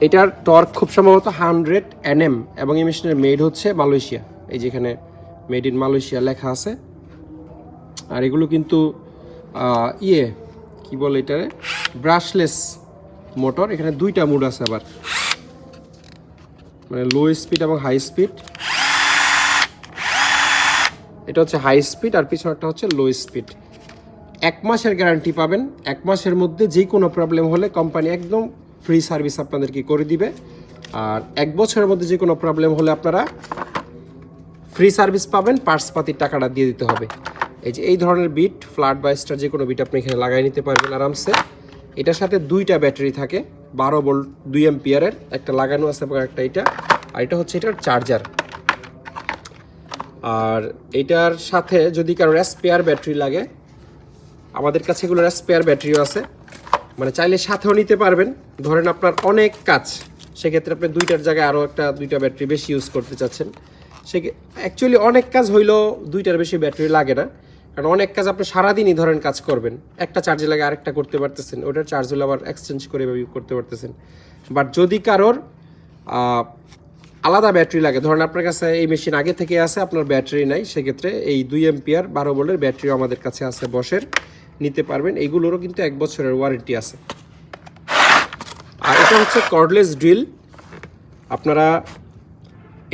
এটার টর্ক খুব সম্ভবত 100 Nm এবং এই মেশিনের মেড হচ্ছে মালয়েশিয়া। এই যেখানে মেড ইন মালয়েশিয়া লেখা আছে। আর এগুলো কিন্তু কি বলে এটারে, ব্রাশলেস মোটর। এখানে 2টা মোড আছে আবার, মানে লো স্পিড এবং হাই স্পিড। এটা হচ্ছে হাই স্পিড আর পিছনেরটা হচ্ছে লো স্পিড। 1 মাসের গ্যারান্টি পাবেন। 1 মাসের মধ্যে যে কোনো প্রবলেম হলে কোম্পানি একদম ফ্রি সার্ভিস আপনাদেরকে করে দিবে। আর 1 বছরের মধ্যে যে কোনো প্রবলেম হলে আপনারা ফ্রি সার্ভিস পাবেন, পার্টসপাতির টাকাটা দিয়ে দিতে হবে। এই ধরনের বিট, ফ্ল্যাট বা স্টার, যে কোনো বিট আপনি এখানে লাগাই নিতে পারবেন আরামসে। এটার সাথে 2টা ব্যাটারি থাকে, 12 ভোল্ট 2 অ্যাম্পিয়ারের, একটা লাগানো আছে এবং একটা এটা, আর এটা হচ্ছে এটার চার্জার। আর এটার সাথে যদি কারোর স্পেয়ার ব্যাটারি লাগে, আমাদের কাছে এগুলোর স্পেয়ার ব্যাটারিও আছে, মানে চাইলে সাথেও নিতে পারবেন। ধরেন আপনার অনেক কাজ, সেক্ষেত্রে আপনি 2টার জায়গায় আরও 2টা ব্যাটারি বেশি ইউজ করতে চাচ্ছেন, অ্যাকচুয়ালি অনেক কাজ হইলেও 2টার বেশি ব্যাটারি লাগে না, কারণ অনেক কাজ আপনি সারাদিনই ধরেন কাজ করবেন, একটা চার্জে লাগে আরেকটা করতে পারতেছেন, ওটার চার্জ হলে আবার এক্সচেঞ্জ করে করতে পারতেছেন। বাট যদি কারোর আলাদা ব্যাটারি লাগে, ধরেন আপনার কাছে এই মেশিন আগে থেকে আছে, আপনার ব্যাটারি নাই, সেক্ষেত্রে এই 2 অ্যাম্পিয়ার 12 ভোল্টের ব্যাটারিও আমাদের কাছে আছে বশের, নিতে পারবেন। এইগুলোরও কিন্তু 1 বছরের ওয়ারেন্টি আছে। আর এটা হচ্ছে কর্ডলেস ড্রিল। আপনারা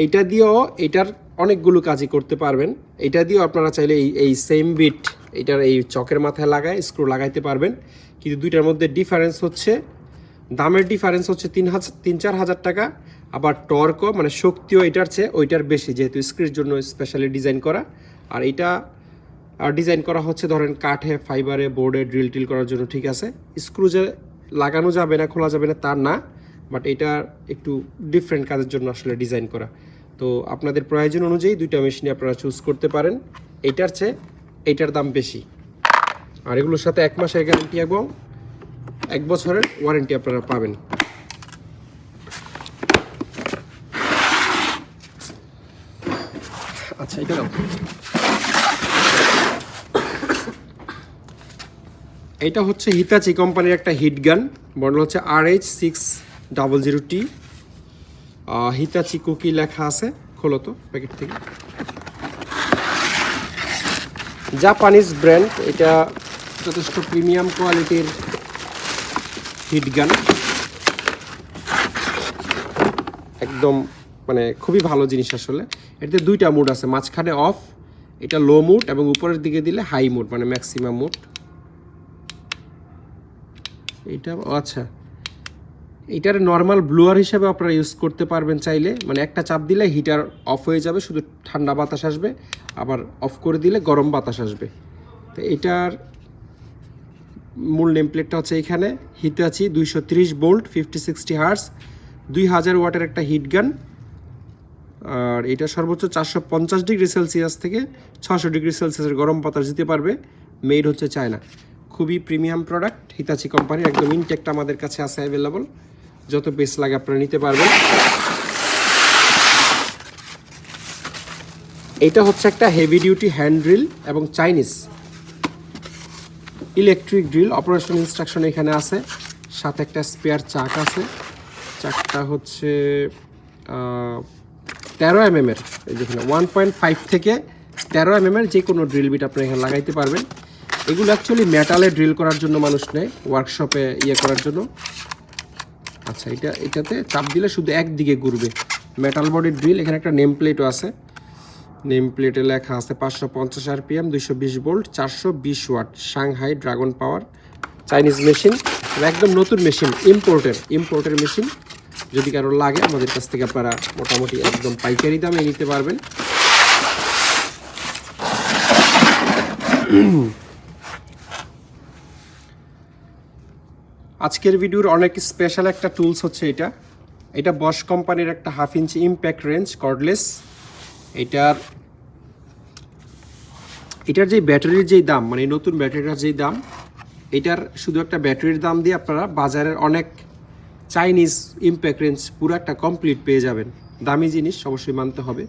এইটা দিয়েও এটার অনেকগুলো কাজই করতে পারবেন। এটা দিয়েও আপনারা চাইলে এই সেম বিট এটার এই চকের মাথায় লাগায় স্ক্রু লাগাইতে পারবেন। কিন্তু 2টার মধ্যে ডিফারেন্স হচ্ছে, দামের ডিফারেন্স হচ্ছে 3-4 হাজার টাকা। আবার টর্কও, মানে শক্তিও এটার চেয়ে ওইটার বেশি, যেহেতু স্ক্রুর জন্য স্পেশালি ডিজাইন করা। আর এটা ডিজাইন করা হচ্ছে ধরেন কাঠে, ফাইবারে, বোর্ডে ড্রিল টিল করার জন্য, ঠিক আছে। স্ক্রু যে লাগানো যাবে না, খোলা যাবে না তার না, বাট এটা একটু ডিফারেন্ট কাজের জন্য আসলে ডিজাইন করা। তো আপনাদের প্রয়োজন অনুযায়ী 2টা মেশিনই আপনারা চুজ করতে পারেন। এইটার চেয়ে এইটার দাম বেশি। আর এগুলোর সাথে 1 মাসের গ্যারান্টি এবং 1 বছরের ওয়ারেন্টি আপনারা পাবেন। আচ্ছা, এটা দাও। এটা হচ্ছে হিতাচি কোম্পানির একটা হিট গান, মডেল হচ্ছে RH600T। হিতাচি কুকি লেখা আছে, খোলো তো প্যাকেট থেকে। জাপানিজ ব্র্যান্ড, এটা যথেষ্ট প্রিমিয়াম কোয়ালিটির হিট গান, একদম মানে খুবই ভালো জিনিস আসলে। এটাতে 2টা মোড আছে, মাঝখানে অফ, এটা লো মোড, এবং উপরের দিকে দিলে হাই মোড, মানে ম্যাক্সিমাম মোড। এটা আচ্ছা, এটার নর্মাল ব্লোয়ার হিসেবে আপনারা ইউজ করতে পারবেন চাইলে, মানে একটা চাপ দিলে হিটার অফ হয়ে যাবে, শুধু ঠান্ডা বাতাস আসবে, আবার অফ করে দিলে গরম বাতাস আসবে। তো এটার মূল নেম প্লেটটা হচ্ছে এখানে, হিতাচি 230 ভোল্ট 50-60 হার্জ 2000 ওয়াটের একটা হিট গান। আর এটা সর্বোচ্চ 450 ডিগ্রি সেলসিয়াস থেকে 600 ডিগ্রি সেলসিয়াসের গরম বাতাস দিতে পারবে। মেড হচ্ছে চায়না, খুবই প্রিমিয়াম প্রোডাক্ট হিতাচি কোম্পানির, একদম ইনটেক্ট আমাদের কাছে আছে অ্যাভেলেবল, যত পিস লাগে আপনারা নিতে পারবেন। এটা হচ্ছে একটা হেভি ডিউটি হ্যান্ড ড্রিল এবং Chinese electric drill. Operation instruction এখানে আছে, সাথে একটা স্পেয়ার চাক আছে। চাকটা হচ্ছে 13 mm এর, এই যেখানে 1.5 থেকে 13 mm এর যে কোনো ড্রিল বিট আপনি এখানে লাগাইতে পারবেন। এগুলো অ্যাকচুয়ালি মেটালে ড্রিল করার জন্য মানুষ নেয়, ওয়ার্কশপে করার জন্য। আচ্ছা, এটাতে চাপ দিলে শুধু একদিকে ঘুরবে, মেটাল বডি ড্রিল। এখানে একটা নেম প্লেটও আছে, নেম প্লেটে লেখা আছে 550 RPM, 220 volt, 420 watt, Shanghai dragon power, Chinese machine, একদম নতুন মেশিন, ইম্পোর্টের মেশিন। যদি কারো লাগে আমাদের কাছ থেকে আপনারা মোটামুটি একদম পাইকারি দামে নিতে পারবেন। আজকের ভিডিওর অনেক স্পেশাল একটা টুলস হচ্ছে এটা বশ কোম্পানির একটা 1/2 ইঞ্চি ইম্প্যাক্ট রেঞ্জ কর্ডলেস। এটার যে ব্যাটারির যেই দাম, মানে নতুন ব্যাটারিটার যেই দাম, এটার শুধু একটা ব্যাটারির দাম দিয়ে আপনারা বাজারের অনেক চাইনিজ ইম্প্যাক্ট রেঞ্জ পুরো একটা কমপ্লিট পেয়ে যাবেন। দামি জিনিস অবশ্যই মানতে হবে,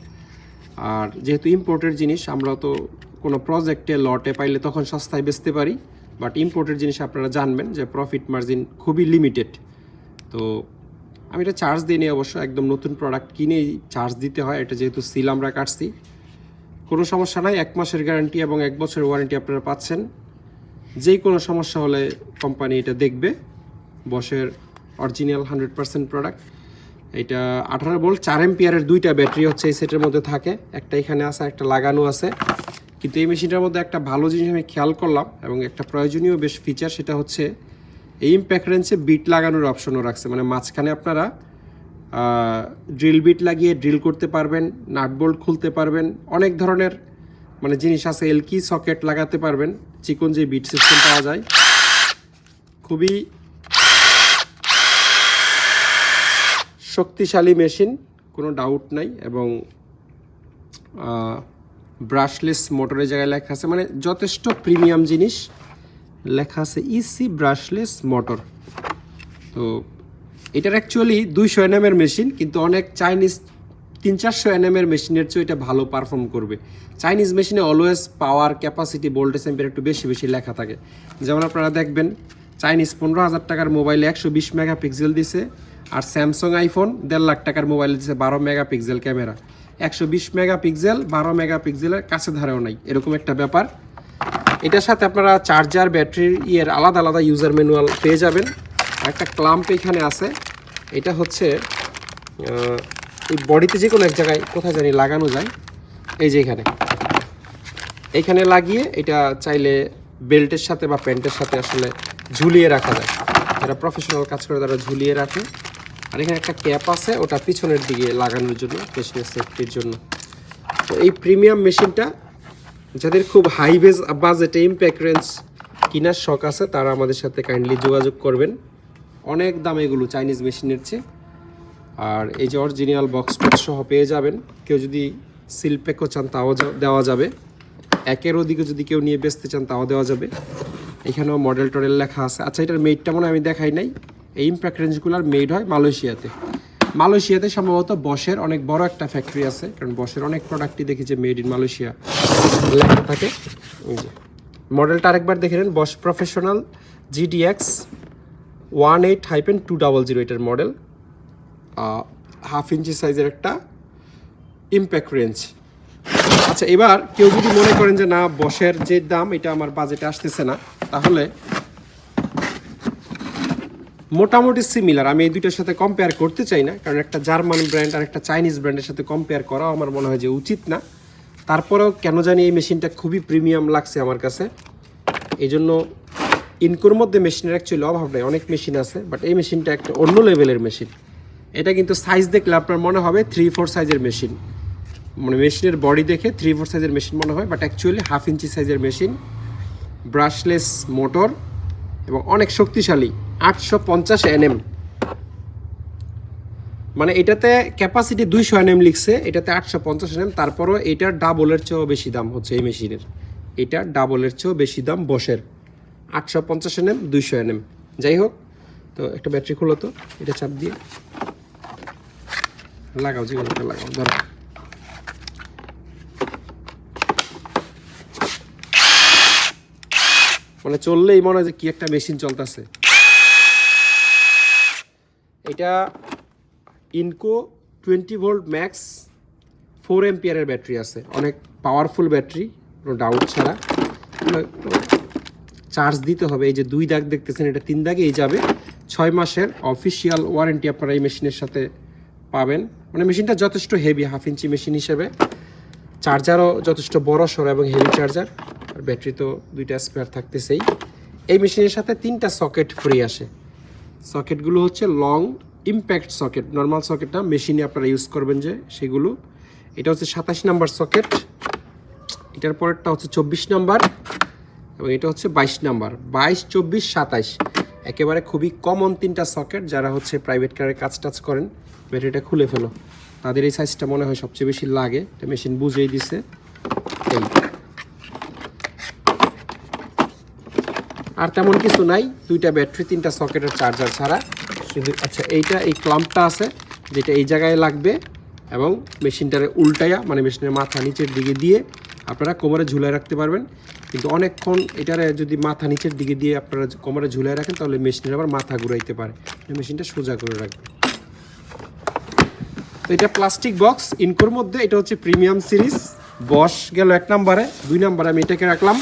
আর যেহেতু ইম্পোর্টের জিনিস, আমরা তো কোনো প্রজেক্টে লটে পাইলে তখন সস্তায় বেচতে পারি, বাট ইম্পোর্টের জিনিস আপনারা জানবেন যে প্রফিট মার্জিন খুবই লিমিটেড। তো আমি এটা চার্জ দিই নি, অবশ্য একদম নতুন প্রোডাক্ট কিনেই চার্জ দিতে হয়। এটা যেহেতু সিল আমরা কাটছি, কোনো সমস্যা নাই, 1 মাসের গ্যারান্টি এবং 1 বছরের ওয়ারেন্টি আপনারা পাচ্ছেন। যেই কোনো সমস্যা হলে কোম্পানি এটা দেখবে। বশের অরিজিনাল 100% প্রোডাক্ট। এটা 18 ভোল্ট 4 এম্পিয়ারের 2টা ব্যাটারি হচ্ছে এই সেটের মধ্যে থাকে, একটা এখানে আছে, একটা লাগানো আছে। কিন্তু এই মেশিনটার মধ্যে একটা ভালো জিনিস আমি খেয়াল করলাম এবং একটা প্রয়োজনীয় বেশ ফিচার, সেটা হচ্ছে এই ইম্প্যাক্ট রেঞ্জে বিট লাগানোর অপশনও রাখছে। মানে মাঝখানে আপনারা ড্রিল বিট লাগিয়ে ড্রিল করতে পারবেন, নাট বোল্ট খুলতে পারবেন, অনেক ধরনের মানে জিনিস আছে। এলকি সকেট লাগাতে পারবেন, চিকন যে বিট সিস্টেম পাওয়া যায়। খুবই শক্তিশালী মেশিন, কোনো ডাউট নাই। এবং ব্রাশলেস মোটরের জায়গায় লেখা আছে, মানে যথেষ্ট প্রিমিয়াম জিনিস লেখা আছে, ইসি ব্রাশলেস মোটর। তো এটার অ্যাকচুয়ালি 200 nm এর মেশিন, কিন্তু অনেক চাইনিজ 300-400 nm এর মেশিনের চেয়ে এটা ভালো পারফর্ম করবে। চাইনিজ মেশিনে অলওয়েজ পাওয়ার, ক্যাপাসিটি, ভোল্টেজ, অ্যাম্পিয়ার একটু বেশি লেখা থাকে। যেমন আপনারা দেখবেন চাইনিজ 15,000 টাকার মোবাইলে 120 মেগাপিক্সেল দিছে, আর স্যামসাং আইফোন 1.5 লাখ টাকার মোবাইলে দিছে 12 মেগাপিক্সেল ক্যামেরা। 120 মেগাপিক্সেল 12 মেগাপিক্সেলের কাছে ধারেও নাই, এরকম একটা ব্যাপার। এটার সাথে আপনারা চার্জার, ব্যাটারির আলাদা ইউজার ম্যানুয়াল পেয়ে যাবেন। একটা ক্লাম্প এখানে আছে, এটা হচ্ছে এই বডিতে যে কোনো এক জায়গায় কোথায় জানি লাগানো যায়, এই যে এখানে লাগিয়ে এটা চাইলে বেল্টের সাথে বা প্যান্টের সাথে আসলে ঝুলিয়ে রাখা যায়। যারা প্রফেশনাল কাজ করে তারা ঝুলিয়ে রাখে। আর এখানে একটা ক্যাপ আছে, ওটা পিছনের দিকে লাগানোর জন্য, পেছনের সেফটির জন্য। তো এই প্রিমিয়াম মেশিনটা যাদের খুব হাই বাজেটে ইম্প্যাক্ট রেঞ্জ কেনার শখ আছে, তারা আমাদের সাথে কাইন্ডলি যোগাযোগ করবেন। অনেক দাম এগুলো চাইনিজ মেশিনের চেয়ে। আর এই যে অরিজিনাল বক্স সহ পেয়ে যাবেন। কেউ যদি সিল প্যাকও চান তাও দেওয়া যাবে, 1-এর ওদিকে যদি কেউ নিয়ে বেচতে চান তাও দেওয়া যাবে। এখানেও মডেল টডেল লেখা আছে। আচ্ছা, এটার মেডটা মনে আমি দেখাই নাই। এই ইম্প্যাক্ট রেঞ্জগুলোর মেড হয় মালয়েশিয়াতে সম্ভবত বশের অনেক বড় একটা ফ্যাক্টরি আছে, কারণ বশের অনেক প্রোডাক্টই দেখি যে মেড ইন মালয়েশিয়া লেখা থাকে। এই যে মডেলটা আরেকবার দেখে নেন, বশ প্রফেশনাল GDX 18-200 এটার মডেল। 1/2 ইঞ্চি সাইজের একটা ইম্প্যাক্ট রেঞ্জ। আচ্ছা, এবার কেউ যদি মনে করেন যে না, বশের যে দাম এটা আমার বাজেটে আসতেছে না, তাহলে মোটামুটি সিমিলার, আমি এই দুইটার সাথে কম্পেয়ার করতে চাই না, কারণ একটা জার্মান ব্র্যান্ড আর একটা চাইনিজ ব্র্যান্ডের সাথে কম্পেয়ার করা আমার মনে হয় যে উচিত না। তারপরেও কেন জানি এই মেশিনটা খুবই প্রিমিয়াম লাগছে আমার কাছে। এই জন্য ইনকোর মধ্যে মেশিনের অ্যাকচুয়ালি অভাব নেই, অনেক মেশিন আছে, বাট এই মেশিনটা একটা অন্য লেভেলের মেশিন। এটা কিন্তু সাইজ দেখলে আপনার মনে হবে 3-4 সাইজের মেশিন, মানে মেশিনের বডি দেখে 3-4 সাইজের মেশিন মনে হয়, বাট অ্যাকচুয়ালি 1/2 ইঞ্চি সাইজের মেশিন, ব্রাশলেস মোটর এবং অনেক শক্তিশালী, 850 nm। মানে এটাতে ক্যাপাসিটি 200 nm লিখছে, এটাতে 850 nm, তারপরও এটার ডাবলের চেয়েও বেশি দাম হচ্ছে এই মেশিনের। এটা ডাবলের চেয়েও বেশি দাম বসের, 850 nm 200 nm। যাই হোক, তো একটা ব্যাটারি খুলো তো, এটা চাপ দিয়ে লাগাও, যে কোনোটা লাগাও, ধরো। মানে চললেই মনে হয় যে কি একটা মেশিন চলতেছে। এটা ইনকো 20 ভোল্ট ম্যাক্স 4 এম্পিয়ারের ব্যাটারি আছে, অনেক পাওয়ারফুল ব্যাটারি, কোনো ডাউট ছাড়া। চার্জ দিতে হবে, এই যে 2 দাগ দেখতেছেন, এটা 3 দাগেই যাবে। 6 মাসের অফিসিয়াল ওয়ারেন্টি আপনারা এই মেশিনের সাথে পাবেন। মানে মেশিনটা যথেষ্ট হেভি, 1/2 ইঞ্চি মেশিন হিসেবে। চার্জারও যথেষ্ট বড় সড়ো এবং হেভি চার্জার, আর ব্যাটারি তো 2টা স্পেয়ার থাকতেছেই। এই মেশিনের সাথে 3টা সকেট ফ্রি আসে। সকেটগুলো হচ্ছে long impact socket, normal socket না, মেশিনে আপনারা ইউজ করবেন যে সেগুলো। এটা হচ্ছে 27 নাম্বার সকেট, এটার পরেরটা হচ্ছে 24 নাম্বার, এবং এটা হচ্ছে 22 নাম্বার। 22, 24, 27 একেবারে খুবই কমন 3টা সকেট। যারা হচ্ছে প্রাইভেট কারে কাজ টাচ করেন, ব্যাটারিটা খুলে ফেলো, তাদের এই সাইজটা মনে হয় সবচেয়ে বেশি লাগে। এটা মেশিন বুঝেই দিছে। এই আর তেমন কিছু নাই, 2টা ব্যাটারি, 3টা সকেটের চার্জার ছাড়া শুধু। আচ্ছা, এইটা এই ক্লাম্পটা আছে, যেটা এই জায়গায় লাগবে, এবং মেশিনটারে উল্টাইয়া, মানে মেশিনের মাথা নিচের দিকে দিয়ে আপনারা কোমরে ঝুলায় রাখতে পারবেন। কিন্তু অনেকক্ষণ এটারে যদি মাথা নিচের দিকে দিয়ে আপনারা কোমরে ঝুলায় রাখেন, তাহলে মেশিনের আবার মাথা ঘুরাইতে পারে। মেশিনটা সোজা করে রাখবে। তো এটা প্লাস্টিক বক্স ইনকোর মধ্যে, এটা হচ্ছে প্রিমিয়াম সিরিজ। বস গেল 1 নম্বরে, 2 নম্বরে আমি এটাকে রাখলাম।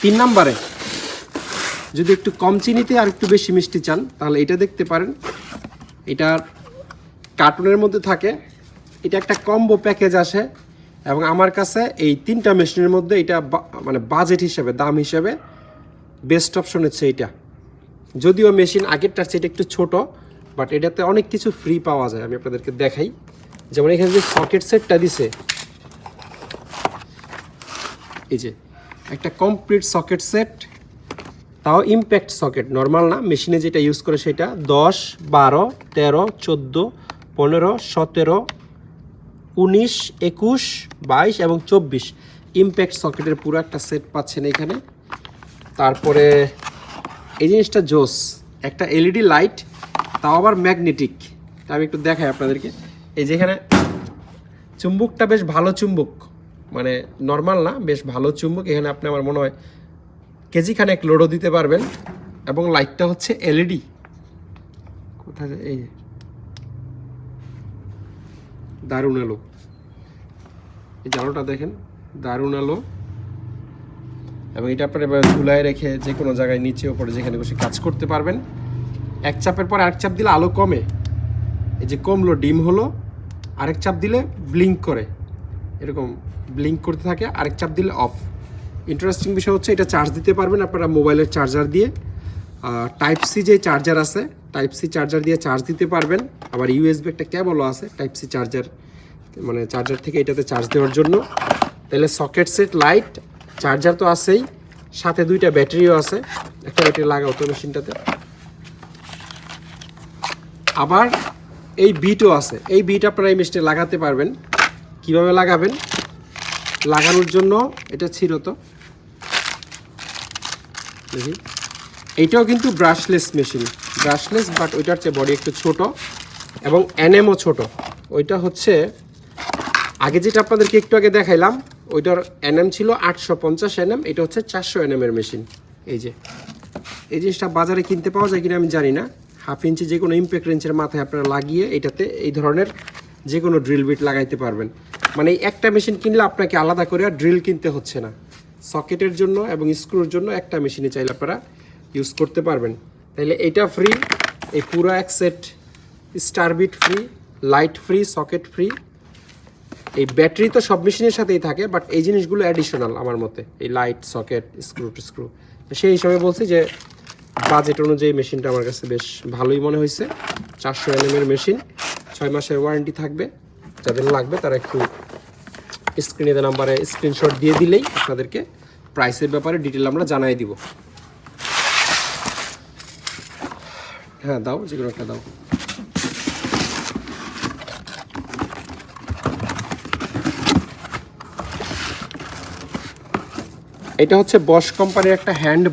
3 নম্বরে যদি একটু কম চিনিতে আর একটু বেশি মিষ্টি চান, তাহলে এটা দেখতে পারেন। এটার কার্টুনের মধ্যে থাকে, এটা একটা কম্বো প্যাকেজ আসে, এবং আমার কাছে এই 3টা মেশিনের মধ্যে এটা মানে বাজেট হিসেবে, দাম হিসেবে বেস্ট অপশন হচ্ছে এইটা। যদিও মেশিন আগেরটার চেয়ে একটু ছোট, বাট এটাতে অনেক কিছু ফ্রি পাওয়া যায়। আমি আপনাদেরকে দেখাই, যেমন এখানে যে সকেট সেটটা দিছে, এই যে একটা কমপ্লিট সকেট সেট, তাও ইম্প্যাক্ট সকেট, নর্মাল না। মেশিনে যেটা ইউজ করে সেটা 10, 12, 13, 14, 15, 17, 19, 21, 22 এবং 24 ইম্প্যাক্ট সকেটের পুরো একটা সেট পাচ্ছেন এখানে। তারপরে এই জিনিসটা জোস, একটা এলইডি লাইট, তাও আবার ম্যাগনেটিক। আমি একটু দেখাই আপনাদেরকে। এই যেখানে চুম্বকটা বেশ ভালো চুম্বক, মানে নর্মাল না, বেশ ভালো চুম্বক। এখানে আপনি আমার মনে হয় কেজিখানেক লোডও দিতে পারবেন। এবং লাইটটা হচ্ছে এলইডি, কোথায় এই দারুণ আলো, এই আলোটা দেখেন, দারুণ আলো। এবং এটা আপনার এবার ঝুলায় রেখে যে কোনো জায়গায় নিচে ওপরে যেখানে বসে কাজ করতে পারবেন। এক চাপের পর আরেক চাপ দিলে আলো কমে, এই যে কমলো, ডিম হলো, আরেক চাপ দিলে ব্লিঙ্ক করে, এরকম ব্লিঙ্ক করতে থাকে, আরেক চাপ দিলে অফ। ইন্টারেস্টিং বিষয় হচ্ছে এটা চার্জ দিতে পারবেন আপনারা মোবাইলের চার্জার দিয়ে। টাইপ সি যে চার্জার আছে, টাইপ সি চার্জার দিয়ে চার্জ দিতে পারবেন। আবার ইউএসবি একটা কেবলও আছে টাইপ সি চার্জার, মানে চার্জার থেকে এটাতে চার্জ দেওয়ার জন্য। তাহলে সকেট সেট, লাইট, চার্জার তো আছেই, সাথে 2টা ব্যাটারিও আছে। একটা ব্যাটারি লাগাও তো মেশিনটাতে। আবার এই বিটও আছে, এই বিট আপনারা এই মেশিনে লাগাতে পারবেন। কিভাবে লাগাবেন? লাগানোর জন্য এটা ছিল তো দেখি, এইটাও কিন্তু ব্রাশলেস মেশিন, ব্রাশলেস, বাট ওইটার চেয়ে বডি একটু ছোট এবং এনএমও ছোট। ওইটা হচ্ছে আগে যেটা আপনাদেরকে একটু আগে দেখাইলাম, ওইটার এনএম ছিল 850 এনএম, এটা হচ্ছে 400 এনএম এর মেশিন। এই যে এই জিনিসটা বাজারে কিনতে পাওয়া যায় কিনা আমি জানি না। 1/2 ইঞ্চি যে কোনো ইম্প্যাক্ট রেঞ্চের মাথায় আপনারা লাগিয়ে এটাতে এই ধরনের যে কোনো ড্রিল বিট লাগাইতে পারবেন। মানে এই একটা মেশিন কিনলে আপনাকে আলাদা করে আর ড্রিল কিনতে হচ্ছে না। সকেটের জন্য এবং স্ক্রুর জন্য একটা মেশিনে চাইলে আপনারা ইউজ করতে পারবেন। তাহলে এটা ফ্রি, এই পুরো এক সেট স্টারবিট free, light free, socket free. এই ব্যাটারি তো সব মেশিনের সাথেই থাকে, বাট এই জিনিসগুলো অ্যাডিশনাল আমার মতে, এই লাইট, সকেট, স্ক্রু। সেই হিসাবে বলছি যে বাজেট অনুযায়ী মেশিনটা আমার কাছে বেশ ভালোই মনে হয়েছে। 400 এনএম এর মেশিন, 6 মাসের ওয়ারেন্টি থাকবে। যাদের লাগবে তারা একটু স্ক্রিনে দেওয়া নাম্বারে স্ক্রিনশট দিয়ে দিলেই আপনাদেরকে প্রাইসের ব্যাপারে ডিটেল আমরা জানাই দিব। হ্যাঁ দাও, যে কোনো একটা দাও। এটা হচ্ছে বস কোম্পানির একটা হ্যান্ড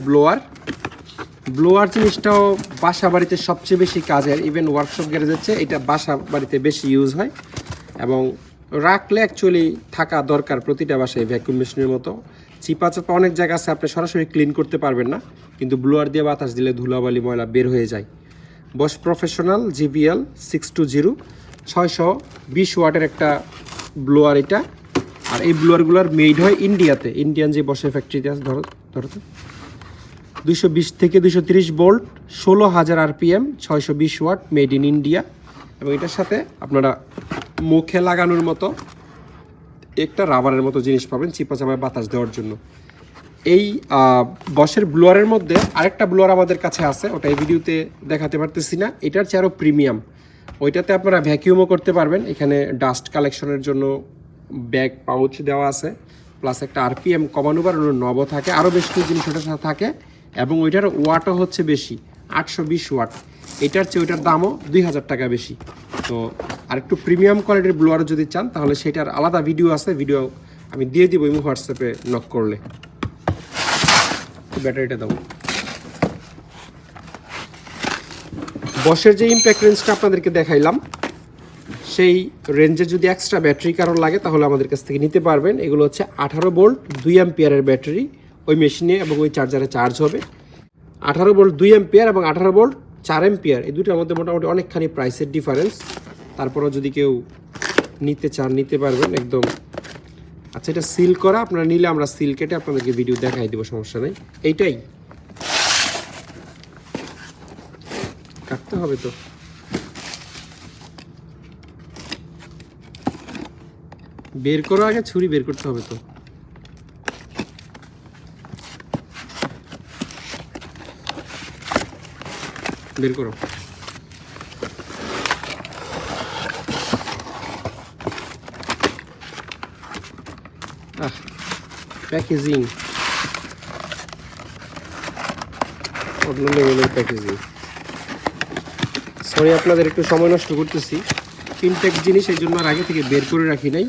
ব্লোয়ার জিনিসটাও বাসা বাড়িতে সবচেয়ে বেশি কাজের, ইভেন ওয়ার্কশপ গ্যারেজের চেয়ে এটা বাসা বাড়িতে বেশি ইউজ হয় এবং রাখলে অ্যাকচুয়ালি থাকা দরকার প্রতিটা বাসায় ভ্যাকুয়াম মেশিনের মতো। চিপা চাপা অনেক জায়গা আছে আপনি সরাসরি ক্লিন করতে পারবেন না, কিন্তু ব্লোয়ার দিয়ে বাতাস দিলে ধুলাবালি ময়লা বের হয়ে যায়। বস প্রফেশনাল GBL 620 620 ওয়াটের একটা ব্লোয়ার এটা। আর এই ব্লোয়ারগুলোর মেড হয় ইন্ডিয়াতে, ইন্ডিয়ান যে বসের ফ্যাক্টরিতে আছে ধরো তো 220 থেকে 230 volt 16,000 RPM 620 watt, made in India. এবং এটার সাথে আপনারা মুখে লাগানোর মতো একটা রাবারের মতো জিনিস পাবেন চিপা চাপায় বাতাস দেওয়ার জন্য। এই বসের ব্লোয়ারের মধ্যে আরেকটা ব্লোয়ার আমাদের কাছে আছে, ওটা এই ভিডিওতে দেখাতে পারতেছি না। এটার চেয়ে আরও প্রিমিয়াম, ওইটাতে আপনারা ভ্যাকিউমও করতে পারবেন। এখানে ডাস্ট কালেকশনের জন্য ব্যাগ পাউচ দেওয়া আছে, প্লাস একটা RPM কমানো বাড়ানোর নবও থাকে, আরও বেশ কিছু জিনিস ওটার সাথে থাকে। এবং ওইটার ওয়াটও হচ্ছে বেশি, 820 ওয়াট। এটার চেয়ে ওইটার দামও 2,000 টাকা বেশি। তো আর একটু প্রিমিয়াম কোয়ালিটির ব্লোয়ার যদি চান তাহলে সেটার আলাদা ভিডিও আছে, ভিডিও আমি দিয়ে দিব এই হোয়াটসঅ্যাপে নক করলে। ব্যাটারিটা দাও। বসের যে ইম্প্যাক্ট রেঞ্জটা আপনাদেরকে দেখাইলাম, সেই রেঞ্জে যদি এক্সট্রা ব্যাটারি কারণ লাগে তাহলে আমাদের কাছ থেকে নিতে পারবেন। এগুলো হচ্ছে 18 ভোল্ট 2 অ্যাম্পিয়ারের ব্যাটারি, ওই মেশিনে এবং ওই চার্জারে চার্জ হবে। 18 ভোল্ট 2 অ্যাম্পিয়ার এবং 18 ভোল্ট 4 অ্যাম্পিয়ার, এই দুটোর মধ্যে মোটামুটি অনেকখানি প্রাইসের ডিফারেন্স। তারপরেও যদি কেউ নিতে চান নিতে পারবেন একদম। আচ্ছা, এটা সিল করা, আপনারা নিলে আমরা সিল কেটে আপনাদেরকে ভিডিও দেখাই দেবো, সমস্যা নেই। এইটাই কাটতে হবে তো। বের করো আগে, ছুরি বের করতে হবে তো। বের করো। প্যাকেজিং অন্য লেভেলের প্যাকেজিং। সরি আপনাদের একটু সময় নষ্ট করতেছি, ইনটেক জিনিস এই জন্য আর আগে থেকে বের করে রাখি নাই।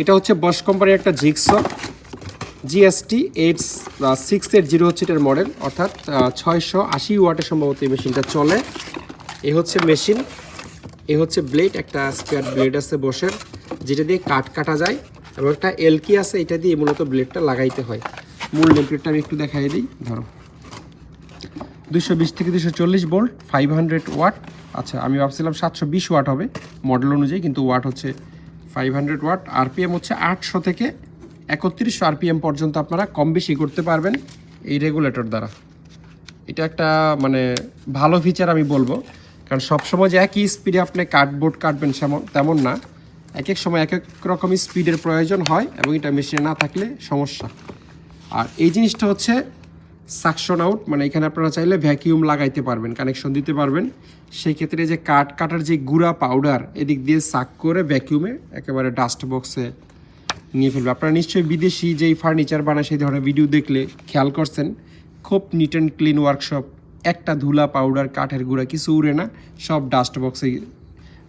এটা হচ্ছে বস কোম্পানির একটা জিক্স GST 8680 হচ্ছে এটার মডেল, অর্থাৎ 680 ওয়াটের সম্ভবত এই মেশিনটা চলে। এ হচ্ছে মেশিন, এ হচ্ছে ব্লেড, একটা স্পেয়ার ব্লেড আছে বসের যেটা দিয়ে কাটা যায়, এবং একটা এলকি আছে, এটা দিয়ে মূলত ব্লেডটা লাগাইতে হয়। মূল নেমপ্লেটটা আমি একটু দেখাই দিই। ধরো 220 থেকে 240 ভোল্ট 500 ওয়াট। আচ্ছা, আমি ভাবছিলাম 720 ওয়াট হবে মডেল অনুযায়ী, কিন্তু ওয়াট হচ্ছে 500 ওয়াট। RPM হচ্ছে 800 থেকে 3100 RPM পর্যন্ত আপনারা কম বেশি করতে পারবেন এই রেগুলেটর দ্বারা। এটা একটা মানে ভালো ফিচার আমি বলবো, কারণ সবসময় যে একই স্পিডে আপনি কাটবোর্ড কাটবেন তেমন না, এক এক সময় এক এক রকমই স্পিডের প্রয়োজন হয়, এবং এটা মেশিনে না থাকলে সমস্যা। আর এই জিনিসটা হচ্ছে সাকশন আউট, মানে এখানে আপনারা চাইলে ভ্যাকিউম লাগাইতে পারবেন, কানেকশন দিতে পারবেন। সেই ক্ষেত্রে যে কাটার যে গুঁড়া পাউডার এদিক দিয়ে সাক করে ভ্যাকিউমে একেবারে ডাস্ট বক্সে নিয়ে ফেলবে। আপনারা নিশ্চয়ই বিদেশি যেই ফার্নিচার বানায় সেই ধরনের ভিডিও দেখলে খেয়াল করছেন, খুব নিট অ্যান্ড ক্লিন ওয়ার্কশপ, একটা ধুলা পাউডার কাঠের গুঁড়া কিছু উড়ে না, সব ডাস্ট বক্সে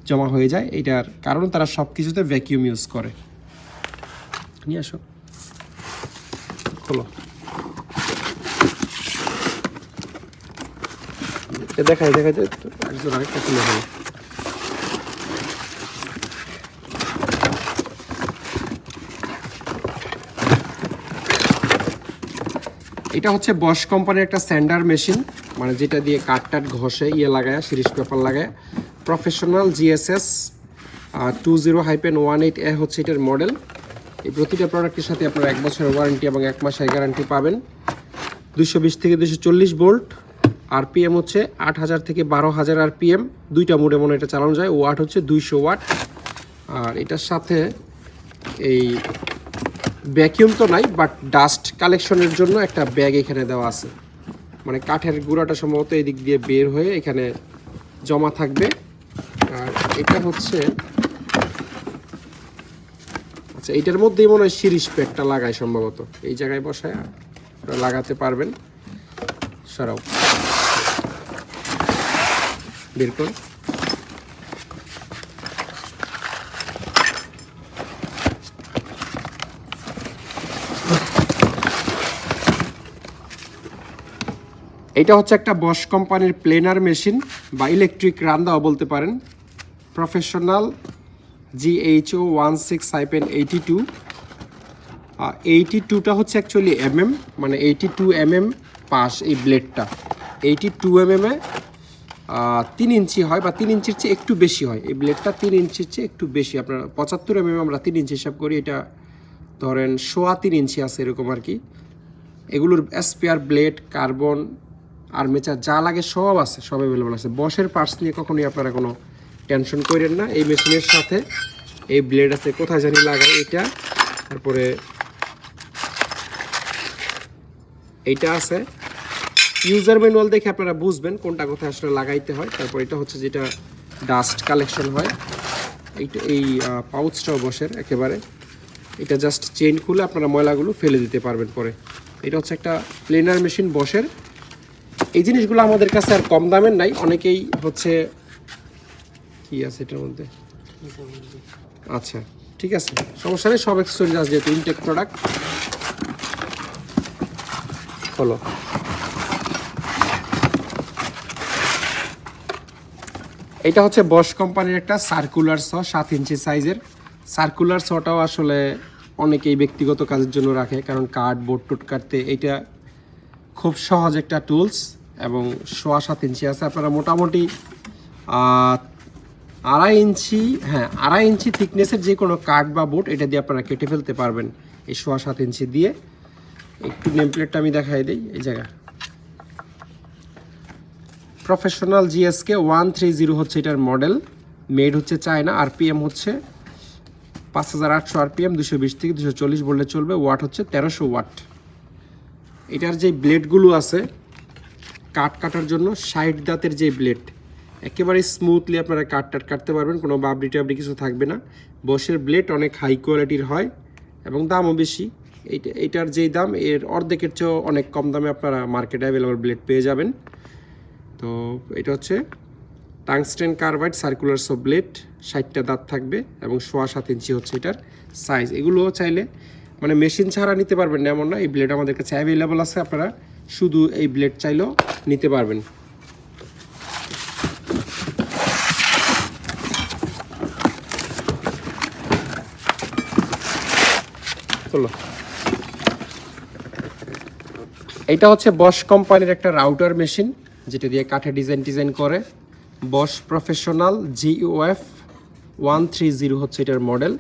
জমা হয়ে যায়। এটার কারণ তারা সব কিছুতে ভ্যাকিউম ইউজ করে। নিয়ে আসো, খোলো, দেখাই যায় একজন আরেকটা খুলে হবে। এটা হচ্ছে বস কোম্পানির একটা স্যান্ডার মেশিন, মানে যেটা দিয়ে কাঠ ঘষে লাগায়, সিরিজ পেপার লাগায়। প্রফেশনাল GSS 20-18A হচ্ছে এটার মডেল। এই প্রতিটা প্রোডাক্টের সাথে আপনারা 1 বছরের ওয়ারেন্টি এবং 1 মাসের গ্যারান্টি পাবেন। 220 থেকে 240 ভোল্ট, RPM হচ্ছে 8000 থেকে 12000 RPM, দুইটা মোডে মনে এটা চালানো যায়। ওয়াট হচ্ছে 200 ওয়াট। আর এটার সাথে এই ভ্যাকিউম তো নাই, বাট ডাস্ট কালেকশনের জন্য একটা ব্যাগ এখানে দেওয়া আছে, মানে কাঠের গুঁড়াটা সম্ভবত এই দিক দিয়ে বের হয়ে এখানে জমা থাকবে। আর এটা হচ্ছে, আচ্ছা এটার মধ্যেই মনে হয় সিরিজ প্যাডটা লাগায় সম্ভবত, এই জায়গায় বসায় লাগাতে পারবেন। সরাও, বের কর। এটা হচ্ছে একটা বশ কোম্পানির প্লেনার মেশিন বা ইলেকট্রিক রান্দাও বলতে পারেন। Professional GHO 16-82। 82টা হচ্ছে অ্যাকচুয়ালি মানে 82 পাশ এই ব্লেডটা। 82 এ 3 ইঞ্চি হয় বা 3 ইঞ্চির চেয়ে একটু বেশি হয়। এই ব্লেডটা 3 ইঞ্চির চেয়ে একটু বেশি। আপনার 75 আমরা 3 ইঞ্চি হিসাব করি, এটা ধরেন 3.25 ইঞ্চি আছে এরকম আর কি। এগুলোর স্পেয়ার ব্লেড, কার্বন, আর্মেচার যা লাগে সব আছে, সব অ্যাভেলেবল আছে। বশের পার্টস নিয়ে কখনোই আপনারা কোনো টেনশন করেন না। এই মেশিনের সাথে এই ব্লেড আছে, কোথায় জানি লাগায় এটা, তারপরে এইটা আছে। ইউজার ম্যানুয়াল দেখে আপনারা বুঝবেন কোনটা কোথায় আসলে লাগাইতে হয়। তারপর এটা হচ্ছে যেটা ডাস্ট কালেকশন হয়, এইটা এই পাউচটাও বসের একেবারে। এটা জাস্ট চেইন খুলে আপনারা ময়লাগুলো ফেলে দিতে পারবেন পরে। এটা হচ্ছে একটা প্লেনার মেশিন বশের। এই জিনিসগুলো আমাদের কাছে আর কম দামের নাই, অনেকেই হচ্ছে কি আছে এটার মধ্যে, আচ্ছা ঠিক আছে সমস্যা নেই, সব এক্সচেঞ্জ আছে যেহেতু ইনটেক প্রোডাক্ট হলো। এটা হচ্ছে বশ কোম্পানির একটা সার্কুলার স 7 ইঞ্চি সাইজের। সার্কুলার সটাও আসলে অনেকেই ব্যক্তিগত কাজের জন্য রাখে, কারণ কাঠ বোর্ড টোট কাটতে এইটা খুব সহজ একটা টুলস। এবং 7.25 ইঞ্চি আছে, আপনারা মোটামুটি 2.5 ইঞ্চি, হ্যাঁ 2.5 ইঞ্চি থিকনেসের যে কোনো কাঠ বা বোর্ড এটা দিয়ে আপনারা কেটে ফেলতে পারবেন এই 7.25 ইঞ্চি দিয়ে। একটু নেম প্লেটটা আমি দেখাই দিই। এই জায়গা প্রফেশনাল GSK 130 হচ্ছে এটার মডেল, মেড হচ্ছে চায়না। RPM হচ্ছে 5800 RPM, 220 থেকে 240 বললে চলবে। ওয়াট হচ্ছে 1300 ওয়াট। এটার যে ব্লেডগুলো আছে কাট কাটার জন্য 60 দাঁতের যে ব্লেড, একেবারে স্মুথলি আপনারা কাটতে পারবেন, কোনো বাবরি টাবরি কিছু থাকবে না। বশের ব্লেড অনেক হাই কোয়ালিটির হয় এবং দামও বেশি। এইটার যেই দাম এর অর্ধেকের চেয়েও অনেক কম দামে আপনারা মার্কেটে অ্যাভেলেবল ব্লেড পেয়ে যাবেন। তো এটা হচ্ছে টাংস্টেন কার্বাইড সার্কুলার সব ব্লেড, 60টা দাঁত থাকবে এবং 7.25 ইঞ্চি হচ্ছে এটার সাইজ। এগুলোও চাইলে মানে মেশিন ছাড়া নিতে পারবেন না এমন না, এই ব্লেড আমাদের কাছে অ্যাভেলেবল আছে, আপনারা শুধু এই ব্লেড চাইলেও নিতে পারবেন। চলো, এইটা হচ্ছে বশ কোম্পানির একটা রাউটার মেশিন, যেটা দিয়ে কাঠে ডিজাইন করে। বশ প্রফেশনাল GUF 130 হচ্ছে এটার মডেল।